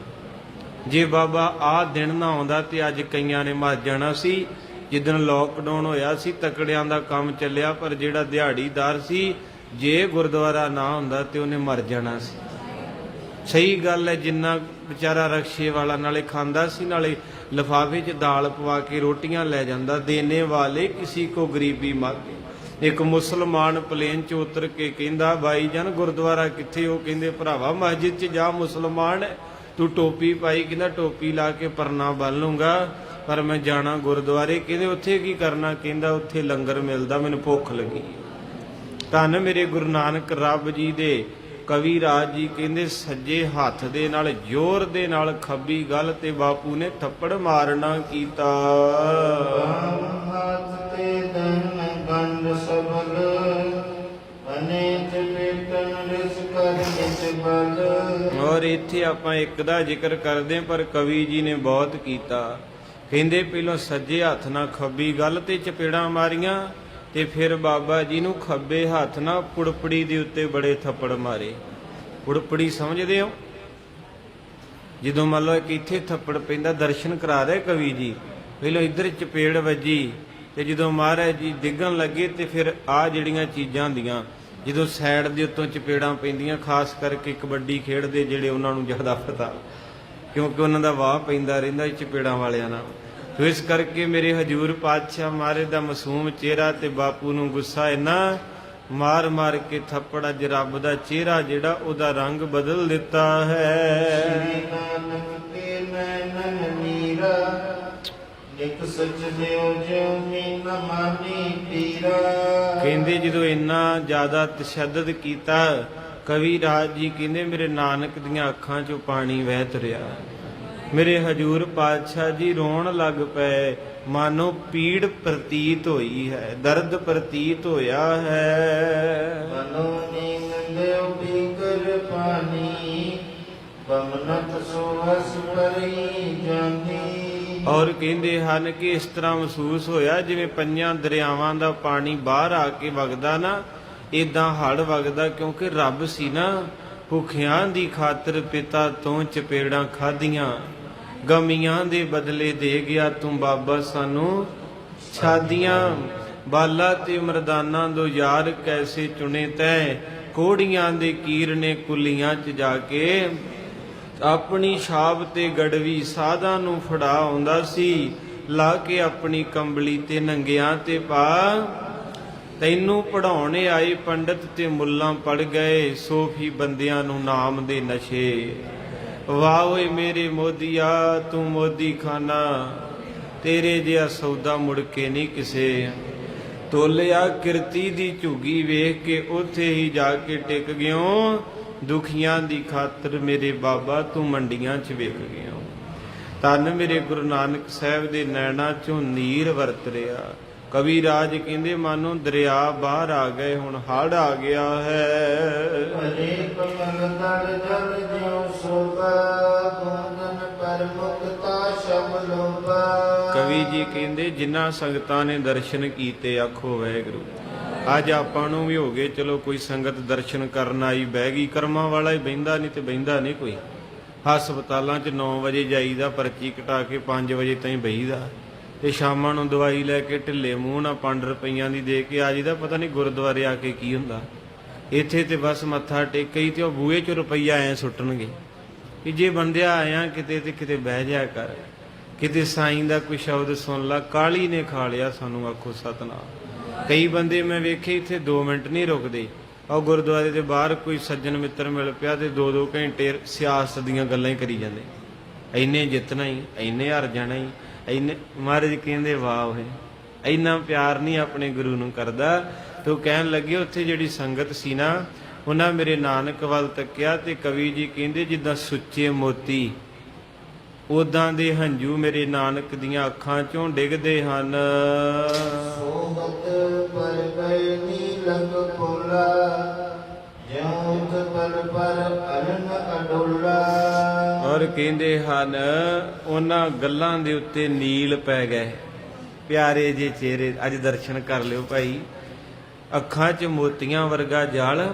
A: ਜੇ ਬਾਬਾ ਆਹ ਦਿਨ ਨਾ ਆਉਂਦਾ ਤੇ ਅੱਜ ਕਈਆਂ ਨੇ ਮਰ ਜਾਣਾ ਸੀ। ਜਿੱਦਣ ਲੋਕਡਾਊਨ ਹੋਇਆ ਸੀ ਤਕੜਿਆਂ ਦਾ ਕੰਮ ਚੱਲਿਆ, ਪਰ ਜਿਹੜਾ ਦਿਹਾੜੀਦਾਰ ਸੀ ਜੇ ਗੁਰਦੁਆਰਾ ਨਾ ਹੁੰਦਾ ਤੇ ਉਹਨੇ ਮਰ ਜਾਣਾ ਸੀ। ਸਹੀ ਗੱਲ ਹੈ, ਜਿੰਨਾ ਵਿਚਾਰਾ ਰਕਸ਼ੇ ਵਾਲਾ ਨਾਲੇ ਖਾਂਦਾ ਸੀ ਨਾਲੇ ਲਿਫਾਫੇ 'ਚ ਦਾਲ ਪਵਾ ਕੇ ਰੋਟੀਆਂ ਲੈ ਜਾਂਦਾ। ਦੇਣੇ ਵਾਲੇ ਕਿਸੇ ਕੋ ਗਰੀਬੀ ਮਾਗੇ। ਇੱਕ ਮੁਸਲਮਾਨ ਪਲੇਨ 'ਚ ਉਤਰ ਕੇ ਕਹਿੰਦਾ ਬਾਈ ਜਾਨ ਗੁਰਦੁਆਰਾ ਕਿੱਥੇ? ਉਹ ਕਹਿੰਦੇ ਭਰਾਵਾ ਮਸਜਿਦ 'ਚ ਜਾ, ਮੁਸਲਮਾਨ ਤੂੰ ਟੋਪੀ ਪਾਈ? ਕਹਿੰਦਾ ਟੋਪੀ ਲਾ ਕੇ ਪਰਨਾ ਬੰਨ ਲੂੰਗਾ, ਪਰ ਮੈਂ ਜਾਣਾ ਗੁਰਦੁਆਰੇ। ਕਹਿੰਦੇ ਉੱਥੇ ਕੀ ਕਰਨਾ? ਕਹਿੰਦਾ ਉੱਥੇ ਲੰਗਰ ਮਿਲਦਾ, ਮੈਨੂੰ ਭੁੱਖ ਲੱਗੀ। ਧੰਨ ਮੇਰੇ ਗੁਰੂ ਨਾਨਕ ਰੱਬ ਜੀ ਦੇ ਕਵੀ ਰਾਜ ਜੀ ਕਹਿੰਦੇ ਸੱਜੇ ਹੱਥ ਦੇ ਨਾਲ ਜ਼ੋਰ ਦੇ ਨਾਲ ਖੱਬੀ ਗੱਲ ਤੇ ਬਾਪੂ ਨੇ ਥੱਪੜ ਮਾਰਨਾ ਕੀਤਾ।
B: ਹੱਥ ਤੇ ਦਨ ਗੰਢ ਸਬਲ ਅਨੇਕ ਬੇਟਨ ਰਿਸ ਕਰ ਨਿਚ ਬਲ।
A: ਔਰ ਇੱਥੇ ਆਪਾਂ ਇੱਕ ਦਾ ਜ਼ਿਕਰ ਕਰਦੇ ਹਾਂ, ਪਰ ਕਵੀ ਜੀ ਨੇ ਬਹੁਤ ਕੀਤਾ। ਕਹਿੰਦੇ ਪਹਿਲਾਂ ਸੱਜੇ ਹੱਥ ਨਾਲ ਖੱਬੀ ਗੱਲ ਤੇ ਚਪੇੜਾਂ ਮਾਰੀਆਂ ਤੇ ਫਿਰ ਬਾਬਾ ਜੀ ਨੂੰ ਖੱਬੇ ਹੱਥ ਨਾਲ ਪੁੜਪੜੀ ਦੇ ਉੱਤੇ ਬੜੇ ਥੱਪੜ ਮਾਰੇ। ਪੁੜਪੜੀ ਸਮਝਦੇ ਹੋ? ਜਦੋਂ ਮੰਨ ਲਓ ਕਿ ਇੱਥੇ ਥੱਪੜ ਪੈਂਦਾ, ਦਰਸ਼ਨ ਕਰਾ ਰਹੇ ਕਵੀ ਜੀ, ਪਹਿਲਾਂ ਇੱਧਰ ਚਪੇੜ ਵੱਜੀ ਤੇ ਜਦੋਂ ਮਹਾਰਾਜ ਜੀ ਡਿੱਗਣ ਲੱਗੇ ਤੇ ਫਿਰ ਆਹ ਜਿਹੜੀਆਂ ਚੀਜ਼ਾਂ ਹੁੰਦੀਆਂ ਜਦੋਂ ਸਾਈਡ ਦੇ ਉੱਤੋਂ ਚਪੇੜਾਂ ਪੈਂਦੀਆਂ, ਖਾਸ ਕਰਕੇ ਕਬੱਡੀ ਖੇਡਦੇ ਜਿਹੜੇ ਉਹਨਾਂ ਨੂੰ ਜ਼ਿਆਦਾ ਪਤਾ, ਕਿਉਂਕਿ ਉਹਨਾਂ ਦਾ ਵਾਹ ਪੈਂਦਾ ਰਹਿੰਦਾ ਚਪੇੜਾਂ ਵਾਲਿਆਂ ਨਾਲ। ਤੋ ਇਸ ਕਰਕੇ ਮੇਰੇ ਹਜੂਰ ਪਾਤਸ਼ਾਹ ਮਹਾਰਾਜ ਦਾ ਮਾਸੂਮ ਚਿਹਰਾ ਤੇ ਬਾਪੂ ਨੂੰ ਗੁੱਸਾ ਇੰਨਾ ਮਾਰ ਮਾਰ ਕੇ ਥੱਪੜ ਅੱਜ ਰੱਬ ਦਾ ਚਿਹਰਾ ਜਿਹੜਾ ਉਹਦਾ ਰੰਗ ਬਦਲ ਦਿੱਤਾ ਹੈ।
B: ਸ੍ਰੀ ਨਾਨਕ ਕੇ ਨੈਣਨ ਨੀਰਾ ਨਿਕ ਸਚ ਦਿਓ ਜਿਉ ਮੀਨ ਮਾਨੀ ਪੀਰਾ।
A: ਕਹਿੰਦੇ ਜਦੋਂ ਇੰਨਾ ਜ਼ਿਆਦਾ ਤਸ਼ੱਦਦ ਕੀਤਾ ਕਵੀ ਰਾਜ ਜੀ ਕਹਿੰਦੇ ਮੇਰੇ ਨਾਨਕ ਦੀਆਂ ਅੱਖਾਂ 'ਚੋਂ ਪਾਣੀ ਵਹਿ ਤੁਰਿਆ। ਮੇਰੇ ਹਜੂਰ ਪਾਤਸ਼ਾਹ ਜੀ ਰੋਣ ਲੱਗ ਪਏ, ਮਾਨੋ ਪੀੜ ਪ੍ਰਤੀਤ ਹੋਈ ਹੈ, ਦਰਦ ਪ੍ਰਤੀਤ ਹੋਇਆ ਹੈ।
B: ਮਨੋ ਨੀਂਦ ਦਿਓ ਬੀਕਰ ਪਾਣੀ ਬਮਨਤ ਸੋਹਸ ਭਰੀ ਜਾਂਦੀ।
A: ਔਰ ਕਹਿੰਦੇ ਹਨ ਕਿ ਇਸ ਤਰ੍ਹਾਂ ਮਹਿਸੂਸ ਹੋਇਆ ਜਿਵੇਂ ਪੰਜਾਂ ਦਰਿਆਵਾਂ ਦਾ ਪਾਣੀ ਬਾਹਰ ਆ ਕੇ ਵਗਦਾ ਨਾ, ਇਦਾਂ ਹੜ ਵਗਦਾ, ਕਿਉਂਕਿ ਰੱਬ ਸੀ ਨਾ। ਭੁੱਖਿਆਂ ਦੀ ਖਾਤਰ ਪਿਤਾ ਤੋਂ ਚਪੇੜਾਂ ਖਾਧੀਆਂ, ਗਮੀਆਂ ਦੇ ਬਦਲੇ ਦੇ ਗਿਆ ਤੂੰ ਬਾਬਾ ਸਾਨੂੰ ਛਾਦੀਆਂ। ਬਾਲਾ ਤੇ ਮਰਦਾਨਾ ਦੋ ਯਾਰ ਕੈਸੇ ਚੁਣੇ ਤੈ, ਕੋੜੀਆਂ ਦੇ ਕੀਰ ਨੇ ਕੁੱਲੀਆਂ 'ਚ ਜਾ ਕੇ ਆਪਣੀ ਛਾਪ ਤੇ ਗੜਵੀ ਸਾਧਾਂ ਨੂੰ ਫੜਾ ਆਉਂਦਾ ਸੀ, ਲਾ ਕੇ ਆਪਣੀ ਕੰਬਲੀ ਤੇ ਨੰਗਿਆਂ ਤੇ ਪਾ। ਤੈਨੂੰ ਪੜਾਉਣੇ ਆਏ ਪੰਡਤ ਤੇ ਮੁੱਲਾਂ ਪੜ ਗਏ, ਸੋਫੀ ਬੰਦਿਆਂ ਨੂੰ ਨਾਮ ਦੇ ਨਸ਼ੇ। ਵਾਹ ਓਏ ਮੇਰੇ ਮੋਦੀਆ ਤੂੰ ਮੋਦੀ ਖਾਨਾ, ਤੇਰੇ ਜਿਹਾ ਸੌਦਾ ਮੁੜ ਕੇ ਨਹੀਂ ਕਿਸੇ। ਤੋਲਿਆ ਕਿਰਤੀ ਦੀ ਝੁੱਗੀ ਵੇਖ ਕੇ ਉੱਥੇ ਹੀ ਜਾ ਕੇ ਟਿਕ ਗਿਓ, ਦੁਖੀਆਂ ਦੀ ਖਾਤਰ ਮੇਰੇ ਬਾਬਾ ਤੂੰ ਮੰਡੀਆਂ 'ਚ ਵਿਕ ਗਿਓ। ਧੰਨ ਮੇਰੇ ਗੁਰੂ ਨਾਨਕ ਸਾਹਿਬ ਦੇ ਨੈਣਾਂ 'ਚੋਂ ਨੀਰ ਵਰਤ ਰਿਹਾ। ਕਵੀ ਰਾਜ ਕਹਿੰਦੇ ਮਾਨੋ ਦਰਿਆ ਬਾਹਰ ਆ ਗਏ, ਹੁਣ ਹੜ ਆ ਗਿਆ ਹੈ।
B: ਭਲੇ ਕਮਲ ਦਲ ਜਲ ਜਿਉ ਸੋਭਾ, ਗੋਦਨ ਪਰ ਮੁਕਤਾ ਸ਼ਬ ਲੋਭਾ।
A: ਕਵੀ ਜੀ ਕਹਿੰਦੇ ਜਿਨ੍ਹਾਂ ਸੰਗਤਾਂ ਨੇ ਦਰਸ਼ਨ ਕੀਤੇ ਆਖੋ ਵਾਹਿਗੁਰੂ। ਅੱਜ ਆਪਾਂ ਨੂੰ ਵੀ ਹੋ ਗਏ, ਚਲੋ ਕੋਈ ਸੰਗਤ ਦਰਸ਼ਨ ਕਰਨ ਆਈ ਬਹਿ ਗਈ, ਕਰਮਾਂ ਵਾਲਾ ਹੀ ਬਹਿੰਦਾ, ਨਹੀਂ ਤੇ ਬਹਿੰਦਾ ਨਹੀਂ ਕੋਈ। ਹਸਪਤਾਲਾਂ 'ਚ 9 ਵਜੇ ਜਾਈਦਾ, ਪਰਚੀ ਕਟਾ ਕੇ 5 ਵਜੇ ਤਾਈਂ ਬਹੀਦਾ ਤੇ ਸ਼ਾਮਾਂ ਨੂੰ ਦਵਾਈ ਲੈ ਕੇ ਢਿੱਲੇ ਮੂੰਹ ਨਾਲ 5 ਰੁਪਈਆਂ ਦੀ ਦੇ ਕੇ ਆ ਜੀਦਾ। ਪਤਾ ਨਹੀਂ ਗੁਰਦੁਆਰੇ ਆ ਕੇ ਕੀ ਹੁੰਦਾ। ਇੱਥੇ ਤੇ ਬਸ ਮੱਥਾ ਟੇਕਈ ਤੇ ਉਹ ਬੂਹੇ 'ਚ ਰੁਪਈਆ ਐ ਸੁੱਟਣਗੇ ਕਿ ਜੇ ਬੰਦਿਆ ਆਇਆ ਕਿਤੇ ਤੇ ਕਿਤੇ ਬਹਿ ਜਾ ਕਰ, ਕਿਤੇ ਸਾਈਂ ਦਾ ਕੋਈ ਸ਼ਬਦ ਸੁਣ ਲਾ। ਕਾਲੀ ਨੇ ਖਾ ਲਿਆ ਸਾਨੂੰ, ਆਖੋ ਸਤਨਾਮ। ਕਈ ਬੰਦੇ ਮੈਂ ਵੇਖੇ ਇੱਥੇ 2 ਮਿੰਟ ਨਹੀਂ ਰੁਕਦੇ। ਉਹ ਗੁਰਦੁਆਰੇ ਦੇ ਬਾਹਰ ਕੋਈ ਸੱਜਣ ਮਿੱਤਰ ਮਿਲ ਪਿਆ ਤੇ 2-2 ਘੰਟੇ ਸਿਆਸਤ ਦੀਆਂ ਗੱਲਾਂ ਹੀ ਕਰੀ ਜਾਂਦੇ। ਇੰਨੇ ਜਿੱਤਣਾ ਹੀ, ਇੰਨੇ ਹਾਰ ਜਾਣਾ ਹੀ, ਇੰਨੇ। ਮਹਾਰਾਜ ਕਹਿੰਦੇ ਵਾਹ ਓਏ ਇੰਨਾ ਪਿਆਰ ਨਹੀਂ ਆਪਣੇ ਗੁਰੂ ਨੂੰ ਕਰਦਾ। ਤੋ ਕਹਿਣ ਲੱਗੇ ਉੱਥੇ ਜਿਹੜੀ ਸੰਗਤ ਸੀ ਨਾ, ਉਹਨਾਂ ਮੇਰੇ ਨਾਨਕ ਵੱਲ ਤੱਕਿਆ ਤੇ ਕਵੀ ਜੀ ਕਹਿੰਦੇ ਜਿੱਦਾਂ ਸੁੱਚੇ ਮੋਤੀ ਉਦਾਂ ਦੇ ਹੰਝੂ ਮੇਰੇ ਨਾਨਕ ਦੀਆਂ ਅੱਖਾਂ ਚੋਂ ਡਿੱਗਦੇ ਹਨ।
B: ਸੋਹਤ ਪਰ ਗਏ ਨੀਲੰਗ ਫੁੱਲਾ, ਜਿਉਂ ਤਲ ਪਰ ਅਰਨ ਅਡੋਲਾ।
A: ਔਰ ਕਹਿੰਦੇ ਹਨ ਉਹਨਾਂ ਗੱਲਾਂ ਦੇ ਉੱਤੇ ਨੀਲ ਪੈ ਗਏ, ਪਿਆਰੇ ਜੇ ਚਿਹਰੇ। ਅੱਜ ਦਰਸ਼ਨ ਕਰ ਲਿਓ ਭਾਈ, ਅੱਖਾਂ 'ਚ ਮੋਤੀਆਂ ਵਰਗਾ ਜਲ।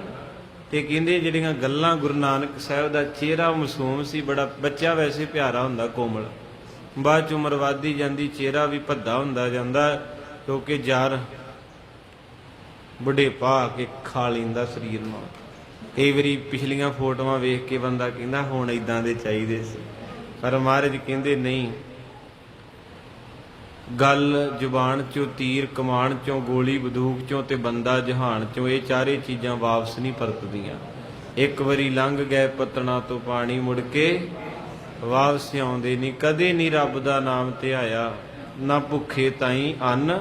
A: ਤੇ ਕਹਿੰਦੇ ਜਿਹੜੀਆਂ ਗੱਲਾਂ, ਗੁਰੂ ਨਾਨਕ ਸਾਹਿਬ ਦਾ ਚਿਹਰਾ ਮਾਸੂਮ ਸੀ, ਬੜਾ ਬੱਚਾ ਵੈਸੇ ਪਿਆਰਾ ਹੁੰਦਾ, ਕੋਮਲ। ਬਾਅਦ 'ਚ ਉਮਰ ਵੱਧਦੀ ਜਾਂਦੀ, ਚਿਹਰਾ ਵੀ ਭੱਦਾ ਹੁੰਦਾ ਜਾਂਦਾ, ਕਿਉਂਕਿ ਜਰ ਬੁਢੇਪਾ ਆ ਕੇ ਖਾ ਲੈਂਦਾ ਸਰੀਰ ਨੂੰ। ਕਈ ਵਾਰੀ ਪਿਛਲੀਆਂ ਫੋਟੋਆਂ ਵੇਖ ਕੇ ਬੰਦਾ ਕਹਿੰਦਾ ਹੁਣ ਇਦਾਂ ਦੇ ਚਾਹੀਦੇ ਸੀ, ਪਰ ਮਹਾਰਾਜ ਕਹਿੰਦੇ ਨਹੀਂ। ਗੱਲ ਜ਼ੁਬਾਨ ਚੋਂ, ਤੀਰ ਕਮਾਨ ਚੋਂ, ਗੋਲੀ ਬੰਦੂਕ ਚੋਂ ਤੇ ਬੰਦਾ ਜਹਾਨ ਚੋਂ, ਇਹ ਚਾਰੇ ਚੀਜ਼ਾਂ ਵਾਪਸ ਨਹੀਂ ਪਰਤਦੀਆਂ। ਇੱਕ ਵਾਰੀ ਲੰਘ ਗਏ ਪਤਣਾ ਤੋਂ ਪਾਣੀ, ਮੁੜ ਕੇ ਵਾਪਸ ਆਉਂਦੇ ਨਹੀਂ। ਕਦੇ ਨਹੀਂ ਰੱਬ ਦਾ ਨਾਮ ਧਿਆਇਆ, ਨਾ ਭੁੱਖੇ ਤਾਈਂ ਅੰਨ,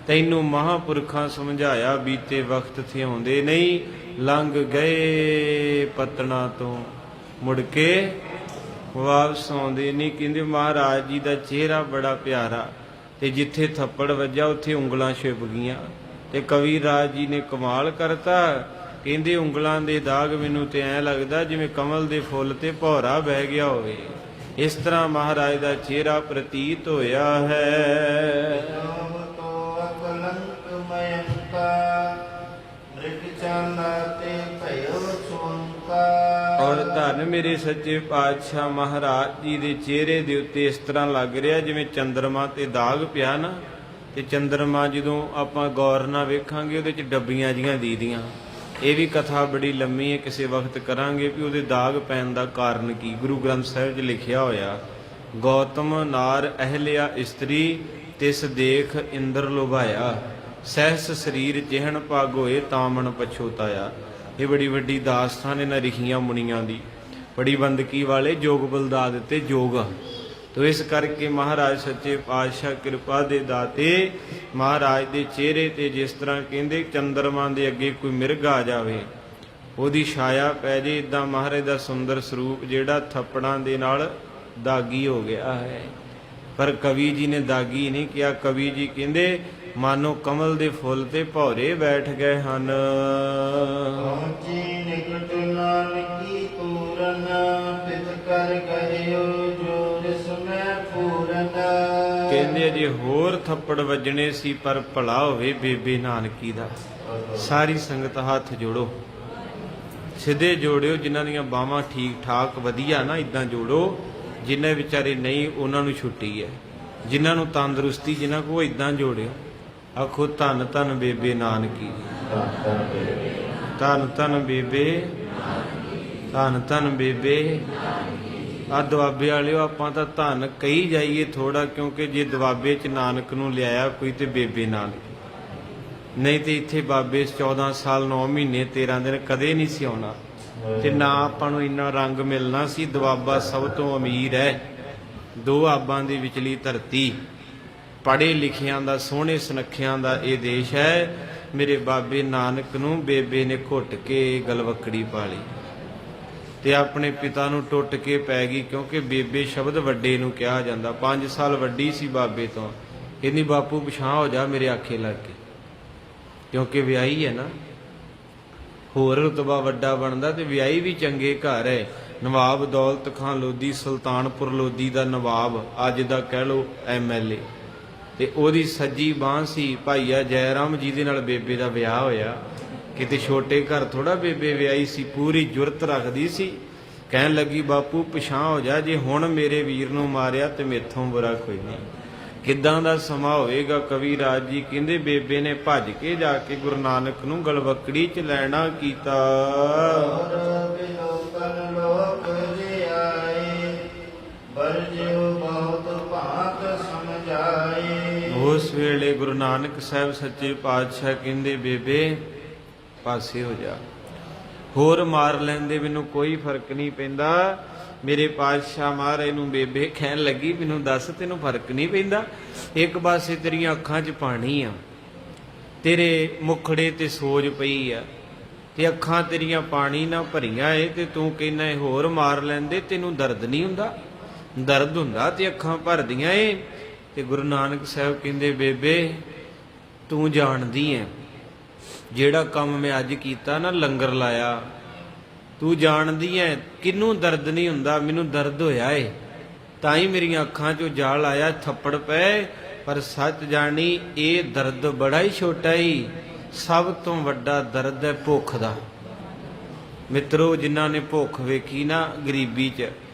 A: ਤੈਨੂੰ ਮਹਾਂਪੁਰਖਾਂ ਸਮਝਾਇਆ, ਬੀਤੇ ਵਕਤ ਥਿਆਉਂਦੇ ਨਹੀਂ। ਲੰਘ ਗਏ ਪਤਣਾ ਤੋਂ, ਮੁੜ ਕੇ ਵਾਪਸ ਆਉਂਦੇ ਨਹੀਂ। ਕਹਿੰਦੇ ਮਹਾਰਾਜ ਜੀ ਦਾ ਚਿਹਰਾ ਬੜਾ ਪਿਆਰਾ, ਤੇ ਜਿੱਥੇ ਥੱਪੜ ਵੱਜਾ ਉੱਥੇ ਉਂਗਲਾਂ ਛਿਪ ਗਈਆਂ। ਤੇ ਕਵੀ ਰਾਜ ਜੀ ਨੇ ਕਮਾਲ ਕਰਤਾ, ਕਹਿੰਦੇ ਉਂਗਲਾਂ ਦੇ ਦਾਗ ਮੈਨੂੰ ਤੇ ਐਂ ਲੱਗਦਾ ਜਿਵੇਂ ਕਮਲ ਦੇ ਫੁੱਲ ਤੇ ਭੌਰਾ ਬਹਿ ਗਿਆ ਹੋਵੇ। ਇਸ ਤਰ੍ਹਾਂ ਮਹਾਰਾਜ ਦਾ ਚਿਹਰਾ ਪ੍ਰਤੀਤ ਹੋਇਆ ਹੈ। ਔਰ ਧੰਨ ਮੇਰੇ ਸੱਚੇ ਪਾਤਸ਼ਾਹ ਮਹਾਰਾਜ ਜੀ ਦੇ ਚਿਹਰੇ ਦੇ ਉੱਤੇ ਇਸ ਤਰ੍ਹਾਂ ਲੱਗ ਰਿਹਾ ਜਿਵੇਂ ਚੰਦਰਮਾ ਤੇ ਦਾਗ ਪਿਆ ਨਾ। ਤੇ ਚੰਦਰਮਾ ਜਦੋਂ ਆਪਾਂ ਗੌਰ ਨਾਲ ਵੇਖਾਂਗੇ ਉਹਦੇ 'ਚ ਡੱਬੀਆਂ ਜੀਆਂ ਦੀਦੀਆਂ। ਇਹ ਵੀ ਕਥਾ ਬੜੀ ਲੰਮੀ ਹੈ, ਕਿਸੇ ਵਕਤ ਕਰਾਂਗੇ ਵੀ ਉਹਦੇ ਦਾਗ ਪੈਣ ਦਾ ਕਾਰਨ ਕੀ। ਗੁਰੂ ਗ੍ਰੰਥ ਸਾਹਿਬ 'ਚ ਲਿਖਿਆ ਹੋਇਆ, ਗੌਤਮ ਨਾਰ ਅਹਲਿਆ ਇਸਤਰੀ, ਤਿਸ ਦੇਖ ਇੰਦਰ ਲੁਭਾਇਆ, ਸਹਿਸ ਸਰੀਰ ਜਿਹਨ ਪੱਗ ਹੋਏ ਤਾਮਣ ਪਛੋਤਾਇਆ। ਇਹ ਬੜੀ ਵੱਡੀ ਦਾਸਤਾਨ ਇਹਨਾਂ ਰਿਖੀਆਂ ਮੁਨੀਆਂ ਦੀ। ਬੜੀ ਬੰਦਗੀ ਵਾਲੇ ਜੋਗ ਬਲਦਾ ਦਿੱਤੇ ਜੋਗ। ਤੋ ਇਸ ਕਰਕੇ ਮਹਾਰਾਜ ਸੱਚੇ ਪਾਤਸ਼ਾਹ ਕਿਰਪਾ ਦੇ ਦਾਤੇ, ਮਹਾਰਾਜ ਦੇ ਚਿਹਰੇ ਤੇ ਜਿਸ ਤਰ੍ਹਾਂ ਕਹਿੰਦੇ ਚੰਦਰਮਾ ਦੇ ਅੱਗੇ ਕੋਈ ਮਿਰਗ ਆ ਜਾਵੇ, ਉਹਦੀ ਛਾਇਆ ਪੈ ਜੇ, ਇਦਾਂ ਮਹਾਰਾਜ ਦਾ ਸੁੰਦਰ ਸਰੂਪ ਜਿਹੜਾ ਥੱਪੜਾਂ ਦੇ ਨਾਲ ਦਾਗੀ ਹੋ ਗਿਆ ਹੈ। ਪਰ ਕਵੀ ਜੀ ਨੇ ਦਾਗੀ ਨਹੀਂ ਕਿਹਾ। ਕਵੀ ਜੀ ਕਹਿੰਦੇ ਮਾਨੋ ਕਮਲ ਦੇ ਫੁੱਲ ਤੇ ਭੌਰੇ ਬੈਠ ਗਏ ਹਨ।
B: ਪਹੁੰਚੀ ਨਿਕਟ ਨਾਨਕੀ ਪੂਰਨ, ਤਿਤ ਕਰ ਕਹਿਓ ਜੋ ਜਿਸ ਮੈਂ ਪੂਰਨ।
A: ਕਹਿੰਦੇ ਜੇ ਹੋਰ ਥੱਪੜ ਵੱਜਣੇ ਸੀ, ਪਰ ਭਲਾ ਹੋਵੇ ਬੇਬੇ ਨਾਨਕੀ ਦਾ। ਸਾਰੀ ਸੰਗਤ ਹੱਥ ਜੋੜੋ, ਸਿੱਧੇ ਜੋੜਿਓ। ਜਿਨ੍ਹਾਂ ਦੀਆਂ ਬਾਹਾਂ ਠੀਕ ਠਾਕ ਵਧੀਆ ਨਾ, ਇਦਾਂ ਜੋੜੋ। ਜਿਨ੍ਹਾਂ ਵਿਚਾਰੇ ਨਹੀਂ ਉਹਨਾਂ ਨੂੰ ਛੁੱਟੀ ਹੈ। ਜਿਨ੍ਹਾਂ ਨੂੰ ਤੰਦਰੁਸਤੀ, ਜਿਨ੍ਹਾਂ ਕੋਲ ਇਦਾਂ ਜੋੜਿਓ। ਆਖੋ ਧੰਨ ਧੰਨ ਬੇਬੇ ਨਾਨਕੀ, ਧੰਨ ਧੰਨ ਬੇਬੇ, ਧੰਨ ਧੰਨ ਬੇਬੇ। ਆ ਦੁਆਬੇ ਵਾਲਿਓ, ਆਪਾਂ ਤਾਂ ਧੰਨ ਕਹੀ ਜਾਈਏ ਥੋੜਾ, ਕਿਉਂਕਿ ਜੇ ਦੁਆਬੇ 'ਚ ਨਾਨਕ ਨੂੰ ਲਿਆਇਆ ਕੋਈ ਤੇ ਬੇਬੇ ਨਾਨਕ। ਨਹੀਂ ਤੇ ਇੱਥੇ ਬਾਬੇ 14 ਸਾਲ 9 ਮਹੀਨੇ 13 ਦਿਨ ਕਦੇ ਨਹੀਂ ਸੀ ਆਉਣਾ, ਤੇ ਨਾ ਆਪਾਂ ਨੂੰ ਇੰਨਾ ਰੰਗ ਮਿਲਣਾ ਸੀ। ਦੁਆਬਾ ਸਭ ਤੋਂ ਅਮੀਰ ਹੈ, ਦੋ ਆਬਾਂ ਦੀ ਵਿਚਲੀ ਧਰਤੀ, ਪੜ੍ਹੇ ਲਿਖਿਆਂ ਦਾ, ਸੋਹਣੇ ਸੁਨੱਖਿਆਂ ਦਾ ਇਹ ਦੇਸ਼ ਹੈ। ਮੇਰੇ ਬਾਬੇ ਨਾਨਕ ਨੂੰ ਬੇਬੇ ਨੇ ਘੁੱਟ ਕੇ ਗਲਵੱਕੜੀ ਪਾ ਲਈ ਤੇ ਆਪਣੇ ਪਿਤਾ ਨੂੰ ਟੁੱਟ ਕੇ ਪੈ ਗਈ, ਕਿਉਂਕਿ ਬੇਬੇ ਸ਼ਬਦ ਵੱਡੇ ਨੂੰ ਕਿਹਾ ਜਾਂਦਾ। 5 ਸਾਲ ਵੱਡੀ ਸੀ ਬਾਬੇ ਤੋਂ। ਕਹਿੰਦੀ ਬਾਪੂ ਪਿਛਾਂ ਹੋ ਜਾ ਮੇਰੇ ਆਖੇ ਲੱਗ ਕੇ, ਕਿਉਂਕਿ ਵਿਆਹੀ ਹੈ ਨਾ। ਹੋਰ ਰੁਤਬਾ ਵੱਡਾ ਬਣਦਾ ਤੇ ਵਿਆਹੀ ਵੀ ਚੰਗੇ ਘਰ ਹੈ। ਨਵਾਬ ਦੌਲਤ ਖਾਨ ਲੋਧੀ, ਸੁਲਤਾਨਪੁਰ ਲੋਧੀ ਦਾ ਨਵਾਬ, ਅੱਜ ਦਾ ਕਹਿ ਲਓ MLA, ਤੇ ਉਹਦੀ ਸੱਜੀ ਬਾਂਹ ਸੀ ਭਾਈਆ ਜੈ ਰਾਮ, ਜਿਹਦੇ ਨਾਲ ਬੇਬੇ ਦਾ ਵਿਆਹ ਹੋਇਆ। ਕਿਤੇ ਛੋਟੇ ਘਰ ਥੋੜਾ ਬੇਬੇ ਵਿਆਹੀ ਸੀ, ਪੂਰੀ ਜੁਰਤ ਰੱਖਦੀ ਸੀ। ਕਹਿਣ ਲੱਗੀ ਬਾਪੂ ਪਿਛਾਂ ਹੋ ਜਾ, ਜੇ ਹੁਣ ਮੇਰੇ ਵੀਰ ਨੂੰ ਮਾਰਿਆ ਤੇ ਮੇਥੋਂ ਬੁਰਾ ਕੋਈ ਨਹੀਂ। ਕਿੱਦਾਂ ਦਾ ਸਮਾਂ ਹੋਵੇਗਾ। ਕਵੀ ਰਾਜ ਜੀ ਕਹਿੰਦੇ ਬੇਬੇ ਨੇ ਭੱਜ ਕੇ ਜਾ ਕੇ ਗੁਰੂ ਨਾਨਕ ਨੂੰ ਗਲਵੱਕੜੀ 'ਚ ਲੈਣਾ ਕੀਤਾ। ਉਸ ਵੇਲੇ ਗੁਰੂ ਨਾਨਕ ਸਾਹਿਬ ਸੱਚੇ ਪਾਤਸ਼ਾਹ ਕਹਿੰਦੇ ਬੇਬੇ ਪਾਸੇ ਹੋ ਜਾ, ਹੋਰ ਮਾਰ ਲੈਂਦੇ, ਮੈਨੂੰ ਕੋਈ ਫਰਕ ਨਹੀਂ ਪੈਂਦਾ। ਮੇਰੇ ਪਾਤਸ਼ਾਹ ਮਹਾਰਾਜ ਨੂੰ ਬੇਬੇ ਕਹਿਣ ਲੱਗੀ, ਮੈਨੂੰ ਦੱਸ ਤੈਨੂੰ ਫਰਕ ਨਹੀਂ ਪੈਂਦਾ? ਇੱਕ ਪਾਸੇ ਤੇਰੀਆਂ ਅੱਖਾਂ 'ਚ ਪਾਣੀ ਆ, ਤੇਰੇ ਮੁਖੜੇ ਤੇ ਸੋਜ ਪਈ ਆ, ਤੇ ਅੱਖਾਂ ਤੇਰੀਆਂ ਪਾਣੀ ਨਾਲ ਭਰੀਆਂ ਏ, ਤੇ ਤੂੰ ਕਹਿੰਦਾ ਹੋਰ ਮਾਰ ਲੈਂਦੇ, ਤੈਨੂੰ ਦਰਦ ਨਹੀਂ ਹੁੰਦਾ? ਦਰਦ ਹੁੰਦਾ ਤੇ ਅੱਖਾਂ ਭਰਦੀਆਂ ਏ। ਤੇ ਗੁਰੂ ਨਾਨਕ ਸਾਹਿਬ ਕਹਿੰਦੇ, ਬੇਬੇ ਤੂੰ ਜਾਣਦੀ ਐ ਜਿਹੜਾ ਕੰਮ ਮੈਂ ਅੱਜ ਕੀਤਾ ਨਾ, ਲੰਗਰ ਲਾਇਆ, ਤੂੰ ਜਾਣਦੀ ਐ ਕਿਹਨੂੰ ਦਰਦ ਨਹੀਂ ਹੁੰਦਾ? ਮੈਨੂੰ ਦਰਦ ਹੋਇਆ ਏ, ਤਾਂ ਹੀ ਮੇਰੀਆਂ ਅੱਖਾਂ 'ਚੋਂ ਜਾਲ ਆਇਆ, ਥੱਪੜ ਪਏ। ਪਰ ਸੱਚ ਜਾਣੀ ਇਹ ਦਰਦ ਬੜਾ ਹੀ ਛੋਟਾ ਹੀ, ਸਭ ਤੋਂ ਵੱਡਾ ਦਰਦ ਹੈ ਭੁੱਖ ਦਾ। ਮਿੱਤਰੋ, ਜਿਨ੍ਹਾਂ ਨੇ ਭੁੱਖ ਵੇਖੀ ਨਾ ਗਰੀਬੀ 'ਚ,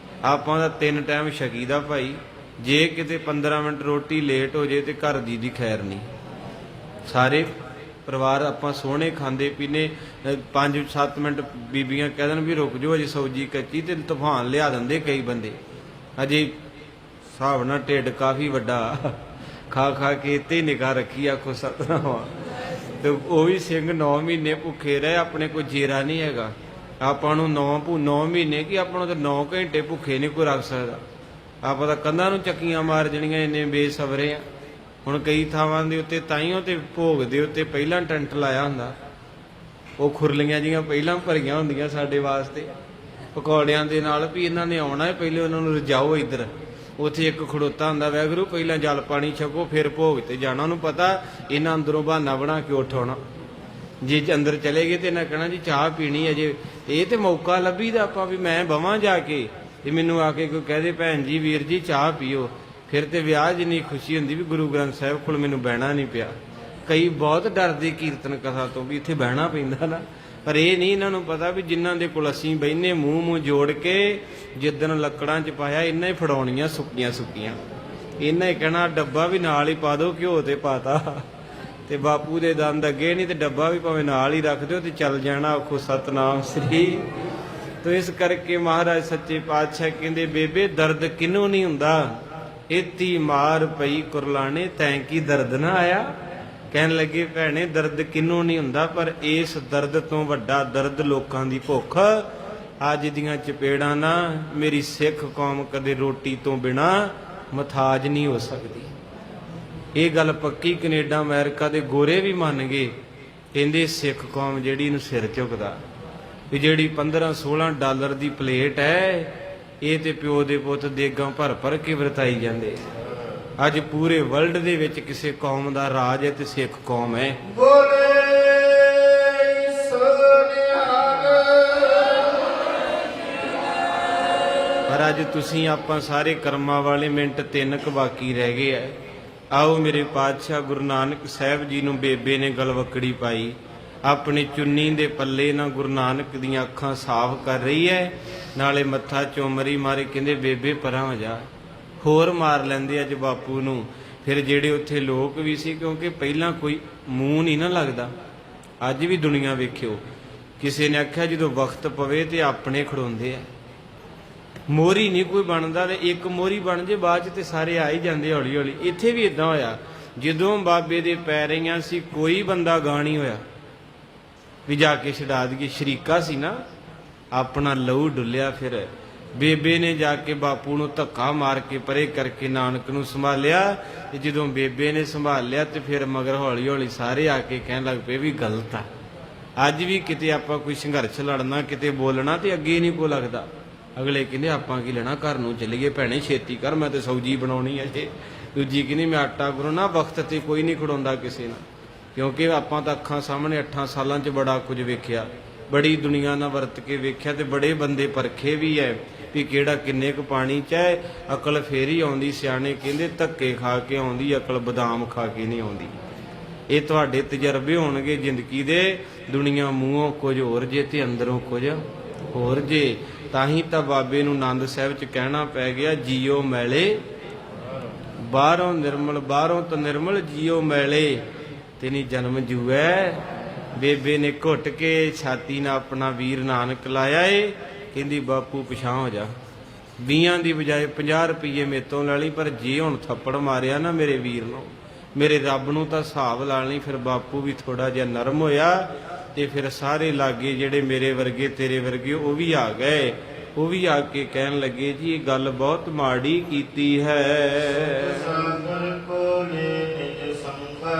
A: ਆਪਾਂ ਦਾ 3 ਟਾਈਮ ਛਕੀਦਾ ਭਾਈ। ਜੇ ਕਿਤੇ 15 ਮਿੰਟ ਰੋਟੀ ਲੇਟ ਹੋ ਜੇ ਤੇ ਘਰ ਦੀ ਖੈਰ ਨਹੀਂ। ਸਾਰੇ ਪਰਿਵਾਰ ਆਪਾਂ ਸੋਹਣੇ ਖਾਂਦੇ ਪੀਨੇ, 5-7 ਮਿੰਟ ਬੀਬੀਆਂ ਕਹਿ ਦੇਣ ਵੀ ਰੁਕ ਜਾਓ ਅਜੇ ਸਬਜ਼ੀ ਕੱਚੀ, ਤੇ ਤੂਫਾਨ ਲਿਆ ਦਿੰਦੇ ਕਈ ਬੰਦੇ। ਅਜੇ ਹਿਸਾਬ ਨਾਲ ਢਿੱਡ ਕਾਫੀ ਵੱਡਾ, ਖਾ ਖਾ ਕੇ ਇੱਥੇ ਨਿਗਾਹ ਰੱਖੀ, ਆਖੋ ਸਤਨਾਮ। ਤੇ ਉਹ ਵੀ ਸਿੰਘ 9 ਮਹੀਨੇ ਭੁੱਖੇ ਰਹੇ, ਆਪਣੇ ਕੋਈ ਜੇਰਾ ਨਹੀਂ ਹੈਗਾ। ਆਪਾਂ ਨੂੰ 9 ਮਹੀਨੇ ਕਿ ਆਪਾਂ ਨੂੰ ਤਾਂ 9 ਘੰਟੇ ਭੁੱਖੇ ਨਹੀਂ ਕੋਈ ਰੱਖ ਸਕਦਾ। ਆਪਾਂ ਤਾਂ ਕੰਧਾਂ ਨੂੰ ਚੱਕੀਆਂ ਮਾਰ ਜਣੀਆਂ, ਇੰਨੇ ਬੇਸਬਰੇ ਆ। ਹੁਣ ਕਈ ਥਾਵਾਂ ਦੇ ਉੱਤੇ ਤਾਈਓ ਤੇ ਭੋਗ ਦੇ ਉੱਤੇ ਪਹਿਲਾਂ ਟੈਂਟ ਲਾਇਆ ਹੁੰਦਾ, ਉਹ ਖੁਰਲੀਆਂ ਜੀਆਂ ਪਹਿਲਾਂ ਭਰੀਆਂ ਹੁੰਦੀਆਂ ਸਾਡੇ ਵਾਸਤੇ ਪਕੌੜਿਆਂ ਦੇ ਨਾਲ, ਵੀ ਇਹਨਾਂ ਨੇ ਆਉਣਾ ਹੈ, ਪਹਿਲੇ ਉਹਨਾਂ ਨੂੰ ਰਜਾਓ ਇੱਧਰ। ਉੱਥੇ ਇੱਕ ਖੜੋਤਾ ਹੁੰਦਾ, ਵਾਹਿਗੁਰੂ ਪਹਿਲਾਂ ਜਲ ਪਾਣੀ ਛਕੋ ਫਿਰ ਭੋਗ ਤੇ ਜਾਣਾ। ਉਹਨੂੰ ਪਤਾ ਇਹਨਾਂ ਅੰਦਰੋਂ ਬਹਾਨਾ ਬਣਾ ਕੇ ਉੱਠ ਆਉਣਾ। ਜੇ ਅੰਦਰ ਚਲੇ ਗਏ ਤੇ ਇਹਨਾਂ ਕਹਿਣਾ ਜੀ ਚਾਹ ਪੀਣੀ ਅਜੇ। ਇਹ ਤੇ ਮੌਕਾ ਲੱਭੀਦਾ ਆਪਾਂ ਵੀ ਮੈਂ ਬਵਾਂ ਜਾ ਕੇ, ਤੇ ਮੈਨੂੰ ਆ ਕੇ ਕੋਈ ਕਹਦੇ ਭੈਣ ਜੀ ਵੀਰ ਜੀ ਚਾਹ ਪੀਓ, ਫਿਰ ਤੇ ਵਿਆਹ ਜਿੰਨੀ ਖੁਸ਼ੀ ਹੁੰਦੀ ਵੀ ਗੁਰੂ ਗ੍ਰੰਥ ਸਾਹਿਬ ਕੋਲ ਮੈਨੂੰ ਬਹਿਣਾ ਨਹੀਂ ਪਿਆ। ਕਈ ਬਹੁਤ ਡਰਦੇ ਕੀਰਤਨ ਕਥਾ ਤੋਂ ਵੀ ਇੱਥੇ ਬਹਿਣਾ ਪੈਂਦਾ ਨਾ, ਪਰ ਇਹ ਨਹੀਂ ਇਹਨਾਂ ਨੂੰ ਪਤਾ ਵੀ ਜਿਨ੍ਹਾਂ ਦੇ ਕੋਲ ਅਸੀਂ ਬਹਿਨੇ ਮੂੰਹ ਜੋੜ ਕੇ, ਜਿੱਦਣ ਲੱਕੜਾਂ 'ਚ ਪਾਇਆ ਇਹਨਾਂ ਹੀ ਫੜਾਉਣੀਆਂ ਸੁੱਕੀਆਂ ਸੁੱਕੀਆਂ। ਇਹਨਾਂ ਹੀ ਕਹਿਣਾ ਡੱਬਾ ਵੀ ਨਾਲ ਹੀ ਪਾ ਦਿਓ, ਘਿਓ ਤੇ ਪਾਤਾ, ਤੇ ਬਾਪੂ ਦੇ ਦੰਦ ਅੱਗੇ ਨਹੀਂ, ਤੇ ਡੱਬਾ ਵੀ ਭਾਵੇਂ ਨਾਲ ਹੀ ਰੱਖ ਦਿਓ ਤੇ ਚੱਲ ਜਾਣਾ। ਆਖੋ ਸਤਨਾਮ ਸ੍ਰੀ। ਤੋ ਇਸ ਕਰਕੇ ਮਹਾਰਾਜ ਸੱਚੇ ਪਾਤਸ਼ਾਹ ਕਹਿੰਦੇ, ਬੇਬੇ ਦਰਦ ਕਿਹਨੂੰ ਨਹੀਂ ਹੁੰਦਾ? ਇਤੀ ਮਾਰ ਪਈ ਕੁਰਲਾਣੇ ਤੈਂ ਕੀ ਦਰਦ ਨਾ ਆਇਆ? ਕਹਿਣ ਲੱਗੇ, ਭੈਣੇ ਦਰਦ ਕਿਹਨੂੰ ਨਹੀਂ ਹੁੰਦਾ, ਪਰ ਇਸ ਦਰਦ ਤੋਂ ਵੱਡਾ ਦਰਦ ਲੋਕਾਂ ਦੀ ਭੁੱਖ। ਅੱਜ ਦੀਆਂ ਚਪੇੜਾਂ ਨਾ ਮੇਰੀ ਸਿੱਖ ਕੌਮ ਕਦੇ ਰੋਟੀ ਤੋਂ ਬਿਨਾ ਮਥਾਜ ਨਹੀਂ ਹੋ ਸਕਦੀ। ਇਹ ਗੱਲ ਪੱਕੀ ਕੈਨੇਡਾ ਅਮਰੀਕਾ ਦੇ ਗੋਰੇ ਵੀ ਮੰਨ ਗਏ। ਕਹਿੰਦੇ ਸਿੱਖ ਕੌਮ ਜਿਹੜੀ ਨੂੰ ਸਿਰ ਝੁਕਦਾ, ਵੀ ਜਿਹੜੀ 15-16 ਡਾਲਰ ਦੀ ਪਲੇਟ ਹੈ, ਇਹ ਤੇ ਪਿਓ ਦੇ ਪੁੱਤ ਦੇਗਾਂ ਭਰ ਭਰ ਕੇ ਵਰਤਾਈ ਜਾਂਦੇ। ਅੱਜ ਪੂਰੇ ਵਰਲਡ ਦੇ ਵਿੱਚ ਕਿਸੇ ਕੌਮ ਦਾ ਰਾਜ ਹੈ ਤੇ ਸਿੱਖ ਕੌਮ ਹੈ। ਪਰ ਅੱਜ ਤੁਸੀਂ ਆਪਾਂ ਸਾਰੇ ਕਰਮਾਂ ਵਾਲੇ, ਮਿੰਟ 3 ਕੁ ਬਾਕੀ ਰਹਿ ਗਏ ਐ। ਆਓ ਮੇਰੇ ਪਾਤਸ਼ਾਹ ਗੁਰੂ ਨਾਨਕ ਸਾਹਿਬ ਜੀ ਨੂੰ ਬੇਬੇ ਨੇ ਗਲਵੱਕੜੀ ਪਾਈ, ਆਪਣੀ ਚੁੰਨੀ ਦੇ ਪੱਲੇ ਨਾਲ ਗੁਰੂ ਨਾਨਕ ਦੀਆਂ ਅੱਖਾਂ ਸਾਫ਼ ਕਰ ਰਹੀ ਹੈ, ਨਾਲੇ ਮੱਥਾ ਚੁੰਮਰੀ ਮਾਰੇ। ਕਹਿੰਦੇ ਬੇਬੇ ਪਰਾਂ ਹੋ ਜਾ। ਹੋਰ ਮਾਰ ਲੈਂਦੇ ਅੱਜ ਬਾਪੂ ਨੂੰ। ਫਿਰ ਜਿਹੜੇ ਉੱਥੇ ਲੋਕ ਵੀ ਸੀ, ਕਿਉਂਕਿ ਪਹਿਲਾਂ ਕੋਈ ਮੂੰਹ ਨਹੀਂ ਨਾ ਲੱਗਦਾ। ਅੱਜ ਵੀ ਦੁਨੀਆ ਵੇਖਿਓ, ਕਿਸੇ ਨੇ ਆਖਿਆ ਜਦੋਂ ਵਕਤ ਪਵੇ ਤੇ ਆਪਣੇ ਖੜੋਂਦੇ ਆ, ਮੋਹਰੀ ਨਹੀਂ ਕੋਈ ਬਣਦਾ। ਤੇ ਇੱਕ ਮੋਹਰੀ ਬਣ ਜੇ ਬਾਅਦ ਚ ਤੇ ਸਾਰੇ ਆ ਹੀ ਜਾਂਦੇ ਹੌਲੀ ਹੌਲੀ। ਇੱਥੇ ਵੀ ਇਦਾਂ ਹੋਇਆ, ਜਦੋਂ ਬਾਬੇ ਦੇ ਪੈ ਰਹੀਆਂ ਸੀ ਕੋਈ ਬੰਦਾ ਗਾਹ ਨਹੀਂ ਹੋਇਆ ਵੀ ਜਾ ਕੇ ਛਡਾ ਦਈਏ। ਸ਼ਰੀਕਾ ਸੀ ਨਾ, ਆਪਣਾ ਲਹੂ ਡੁੱਲਿਆ। ਫਿਰ ਬੇਬੇ ਨੇ ਜਾ ਕੇ ਬਾਪੂ ਨੂੰ ਧੱਕਾ ਮਾਰ ਕੇ ਪਰੇ ਕਰਕੇ ਨਾਨਕ ਨੂੰ ਸੰਭਾਲਿਆ। ਤੇ ਜਦੋਂ ਬੇਬੇ ਨੇ ਸੰਭਾਲਿਆ ਤੇ ਫਿਰ ਮਗਰ ਹੌਲੀ ਹੌਲੀ ਸਾਰੇ ਆ ਕੇ ਕਹਿਣ ਲੱਗ ਪਏ ਵੀ ਗਲਤ ਆ। ਅੱਜ ਵੀ ਕਿਤੇ ਆਪਾਂ ਕੋਈ ਸੰਘਰਸ਼ ਲੜਨਾ, ਕਿਤੇ ਬੋਲਣਾ, ਤੇ ਅੱਗੇ ਨਹੀਂ ਕੋ ਲੱਗਦਾ। ਅਗਲੇ ਕਹਿੰਦੇ ਆਪਾਂ ਕੀ ਲੈਣਾ, ਘਰ ਨੂੰ ਚੱਲੀਏ ਭੈਣੇ, ਛੇਤੀ ਕਰ, ਮੈਂ ਤੇ ਸਬਜ਼ੀ ਬਣਾਉਣੀ ਹੈ ਜੇ। ਦੂਜੀ ਕਹਿੰਦੀ ਮੈਂ ਆਟਾ ਗੁੰਨਣਾ। ਵਕਤ ਤੇ ਕੋਈ ਨਹੀਂ ਖੜਾਉਂਦਾ ਕਿਸੇ ਨਾਲ, ਕਿਉਂਕਿ ਆਪਾਂ ਤਾਂ ਅੱਖਾਂ ਸਾਹਮਣੇ 8 ਸਾਲਾਂ 'ਚ ਬੜਾ ਕੁਝ ਵੇਖਿਆ, ਬੜੀ ਦੁਨੀਆ ਨਾਲ ਵਰਤ ਕੇ ਵੇਖਿਆ, ਤੇ ਬੜੇ ਬੰਦੇ ਪਰਖੇ ਵੀ ਹੈ ਵੀ ਕਿਹੜਾ ਕਿੰਨੇ ਕੁ ਪਾਣੀ 'ਚ ਹੈ। ਅਕਲ ਫੇਰ ਹੀ ਆਉਂਦੀ। ਸਿਆਣੇ ਕਹਿੰਦੇ ਧੱਕੇ ਖਾ ਕੇ ਆਉਂਦੀ ਅਕਲ, ਬਦਾਮ ਖਾ ਕੇ ਨਹੀਂ ਆਉਂਦੀ। ਇਹ ਤੁਹਾਡੇ ਤਜਰਬੇ ਹੋਣਗੇ ਜ਼ਿੰਦਗੀ ਦੇ। ਦੁਨੀਆ ਮੂੰਹੋਂ ਕੁਝ ਹੋਰ ਜੇ ਤੇ ਅੰਦਰੋਂ ਕੁਝ ਹੋਰ ਜੇ। ਤਾਂ ਹੀ ਤਾਂ ਬਾਬੇ ਨੂੰ ਆਨੰਦ ਸਾਹਿਬ 'ਚ ਕਹਿਣਾ ਪੈ ਗਿਆ, ਜੀਓ ਮੈਲੇ ਬਾਹਰੋਂ ਨਿਰਮਲ, ਬਾਹਰੋਂ ਤਾਂ ਨਿਰਮਲ, ਜੀਓ ਮੈਲੇ ਤੇਨੀ ਜਨਮ ਜੂਐ। ਬੇਬੇ ਨੇ ਘੁੱਟ ਕੇ ਛਾਤੀ ਨਾਲ ਆਪਣਾ ਵੀਰ ਨਾਨਕ ਲਾਇਆ ਏ। ਕਹਿੰਦੀ ਬਾਪੂ ਪਿਛਾਂ ਹੋ ਜਾ, 20 ਦੀ ਬਜਾਏ 50 ਰੁਪਏ ਮੇਤੋਂ ਲੈ ਲਈ, ਪਰ ਜੇ ਹੁਣ ਥੱਪੜ ਮਾਰਿਆ ਨਾ ਮੇਰੇ ਵੀਰ ਨੂੰ, ਮੇਰੇ ਰੱਬ ਨੂੰ ਤਾਂ ਹਿਸਾਬ ਲਾ ਲਈ। ਫਿਰ ਬਾਪੂ ਵੀ ਥੋੜਾ ਜਿਹਾ ਨਰਮ ਹੋਇਆ, ਤੇ ਫਿਰ ਸਾਰੇ ਲਾਗੇ ਜਿਹੜੇ ਮੇਰੇ ਵਰਗੇ ਤੇਰੇ ਵਰਗੇ ਉਹ ਵੀ ਆ ਗਏ। ਉਹ ਵੀ ਆ ਕੇ ਕਹਿਣ ਲੱਗੇ ਜੀ ਇਹ ਗੱਲ ਬਹੁਤ ਮਾੜੀ ਕੀਤੀ ਹੈ।
B: ਸਾਗਰ ਕੋਲੇ ਨਿਜ ਸੰਗਾ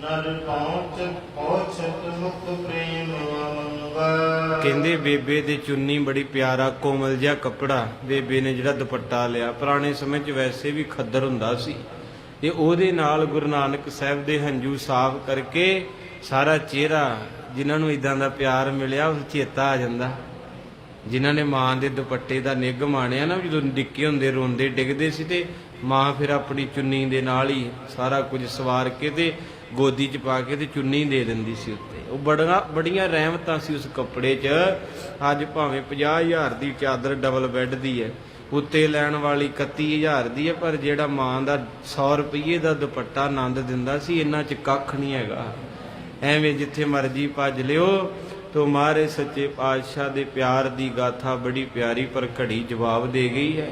B: ਨਰ ਪਹੁੰਚਤ ਮੁਖ ਪ੍ਰੇਮ ਮੰਗਾ।
A: ਕਹਿੰਦੇ ਬੇਬੇ ਦੇ ਚੁੰਨੀ ਬੜੀ ਪਿਆਰਾ ਕੋਮਲ ਜਿਹਾ ਕੱਪੜਾ, ਬੇਬੇ ਨੇ ਜਿਹੜਾ ਦੁਪੱਟਾ ਲਿਆ, ਪੁਰਾਣੇ ਸਮੇਂ 'ਚ ਵੈਸੇ ਵੀ ਖੱਦਰ ਹੁੰਦਾ ਸੀ, ਤੇ ਉਹਦੇ ਨਾਲ ਗੁਰੂ ਨਾਨਕ ਸਾਹਿਬ ਦੇ ਹੰਝੂ ਸਾਫ਼ ਕਰਕੇ ਸਾਰਾ ਚਿਹਰਾ, ਜਿਨ੍ਹਾਂ ਨੂੰ ਇਦਾਂ ਦਾ ਪਿਆਰ ਮਿਲਿਆ ਉਹ ਚੇਤਾ ਆ ਜਾਂਦਾ। ਜਿਨ੍ਹਾਂ ਨੇ ਮਾਂ ਦੇ ਦੁਪੱਟੇ ਦਾ ਨਿੱਘ ਮਾਣਿਆ ਨਾ, ਜਦੋਂ ਨਿੱਕੇ ਹੁੰਦੇ ਰੋਂਦੇ ਡਿੱਗਦੇ ਸੀ ਤੇ ਮਾਂ ਫਿਰ ਆਪਣੀ ਚੁੰਨੀ ਦੇ ਨਾਲ ਹੀ ਸਾਰਾ ਕੁਝ ਸਵਾਰ ਕੇ ਤੇ ਗੋਦੀ 'ਚ ਪਾ ਕੇ ਤੇ ਚੁੰਨੀ ਦੇ ਦਿੰਦੀ ਸੀ ਉੱਤੇ। ਉਹ ਬੜੀਆਂ ਰਹਿਮਤਾਂ ਸੀ ਉਸ ਕੱਪੜੇ 'ਚ। ਅੱਜ ਭਾਵੇਂ 50,000 ਦੀ ਚਾਦਰ ਡਬਲ ਬੈੱਡ ਦੀ ਹੈ, ਉੱਤੇ ਲੈਣ ਵਾਲੀ 31,000 ਦੀ ਹੈ, ਪਰ ਜਿਹੜਾ ਮਾਂ ਦਾ 100 ਰੁਪਏ ਦਾ ਦੁਪੱਟਾ ਆਨੰਦ ਦਿੰਦਾ ਸੀ, ਇਹਨਾਂ 'ਚ ਕੱਖ ਨਹੀਂ ਹੈਗਾ। ਐਵੇਂ ਜਿੱਥੇ ਮਰਜੀ ਭੱਜ ਲਿਓ ਤੋ ਮਹਾਰਾਜ ਸੱਚੇ ਪਾਤਸ਼ਾਹ ਦੇ ਪਿਆਰ ਦੀ ਗਾਥਾ ਬੜੀ ਪਿਆਰੀ, ਪਰ ਘੜੀ ਜਵਾਬ ਦੇ ਗਈ ਹੈ।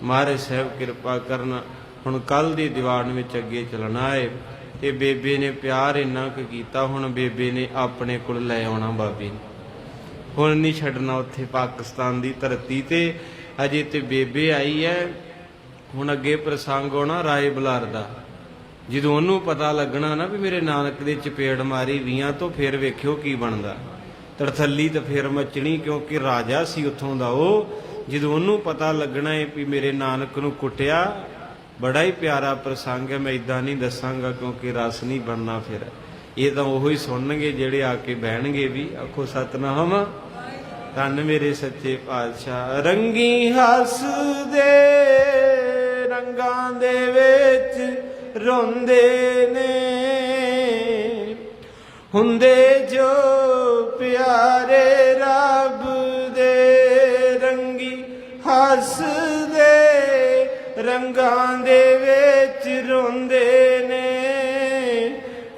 A: ਮਹਾਰਾਜ ਸਾਹਿਬ ਕਿਰਪਾ ਕਰਨ। ਹੁਣ ਕੱਲ ਦੇ ਦੀਵਾਨ ਵਿੱਚ ਅੱਗੇ ਚੱਲਣਾ ਹੈ, ਤੇ ਬੇਬੇ ਨੇ ਪਿਆਰ ਇੰਨਾ ਕੁ ਕੀਤਾ, ਹੁਣ ਬੇਬੇ ਨੇ ਆਪਣੇ ਕੋਲ ਲੈ ਆਉਣਾ ਬਾਬੇ ਨੂੰ। ਹੁਣ ਨਹੀਂ ਛੱਡਣਾ ਉੱਥੇ ਪਾਕਿਸਤਾਨ ਦੀ ਧਰਤੀ ਤੇ, ਅਜੇ ਤੇ ਬੇਬੇ ਆਈ ਹੈ। ਹੁਣ ਅੱਗੇ ਪ੍ਰਸੰਗ ਆਉਣਾ ਰਾਏ ਬੁਲਾਰ ਦਾ। ਜਦੋਂ ਉਹਨੂੰ ਪਤਾ ਲੱਗਣਾ ਨਾ ਵੀ ਮੇਰੇ ਨਾਨਕ ਦੇ ਚਪੇੜ ਮਾਰੀ 20 ਤੋਂ, ਫਿਰ ਵੇਖਿਓ ਕੀ ਬਣਦਾ। ਤੜਥੱਲੀ ਤਾਂ ਫਿਰ ਮਚਣੀ, ਕਿਉਂਕਿ ਰਾਜਾ ਸੀ ਉੱਥੋਂ ਦਾ ਉਹ। ਜਦੋਂ ਉਹਨੂੰ ਪਤਾ ਲੱਗਣਾ ਹੈ ਵੀ ਮੇਰੇ ਨਾਨਕ ਨੂੰ ਕੁੱਟਿਆ, ਬੜਾ ਹੀ ਪਿਆਰਾ ਪ੍ਰਸੰਗ ਹੈ। ਮੈਂ ਇਦਾਂ ਨਹੀਂ ਦੱਸਾਂਗਾ ਕਿਉਂਕਿ ਰਸ ਨਹੀਂ ਬਣਨਾ। ਫਿਰ ਇਹ ਤਾਂ ਉਹੋ ਹੀ ਸੁਣਨਗੇ ਜਿਹੜੇ ਆ ਕੇ ਬਹਿਣਗੇ ਵੀ। ਆਖੋ ਸਤਨਾਮ। ਧੰਨ ਮੇਰੇ ਸੱਚੇ ਪਾਤਸ਼ਾਹ। ਰੰਗੀ ਹੱਸਦੇ ਰੰਗਾਂ ਦੇ ਵਿੱਚ ਰੋਂਦੇ ਨੇ, ਹੁੰਦੇ ਜੋ ਪਿਆਰੇ ਰੱਬ ਦੇ। ਰੰਗੀ ਹੱਸਦੇ ਰੰਗਾਂ ਦੇ ਵਿੱਚ ਰੋਂਦੇ ਨੇ,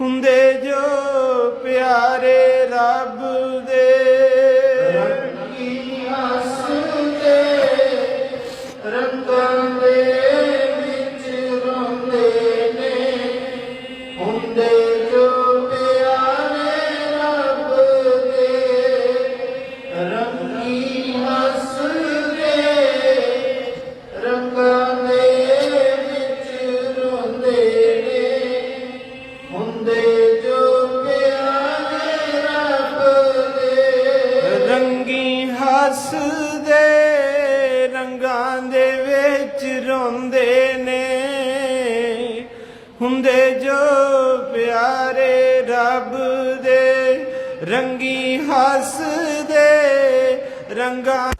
A: ਹੁੰਦੇ ਜੋ ਪਿਆਰੇ ਰੱਬ ਦੇ।
B: ਰੰਗੀ ਹੱਸਦੇ ਰੰਗਾਂ ਦੇ ਵਿੱਚ ਰੋਂਦੇ ਨੇ, ਹੁੰਦੇ ਜੋ ਪਿਆਰੇ ਰੱਬ ਦੇ। ਰੰਗੀ ਹੱਸਦੇ ਰੰਗਾਂ ਦੇ ਵਿੱਚ ਰੋਂਦੇ ਨੇ, ਹੁੰਦੇ ਜੋ ਪਿਆਰੇ ਰੱਬ ਦੇ।
A: ਰੰਗੀ ਹੱਸਦੇ ਰੰਗਾਂ ਦੇ ਵਿੱਚ ਰੋਂਦੇ ਨੇ, ਹੁੰਦੇ ਜੋ ਪਿਆਰੇ ਰੱਬ ਦੇ। ਰੰਗੀ ਹੱਸਦੇ ਰੰਗਾਂ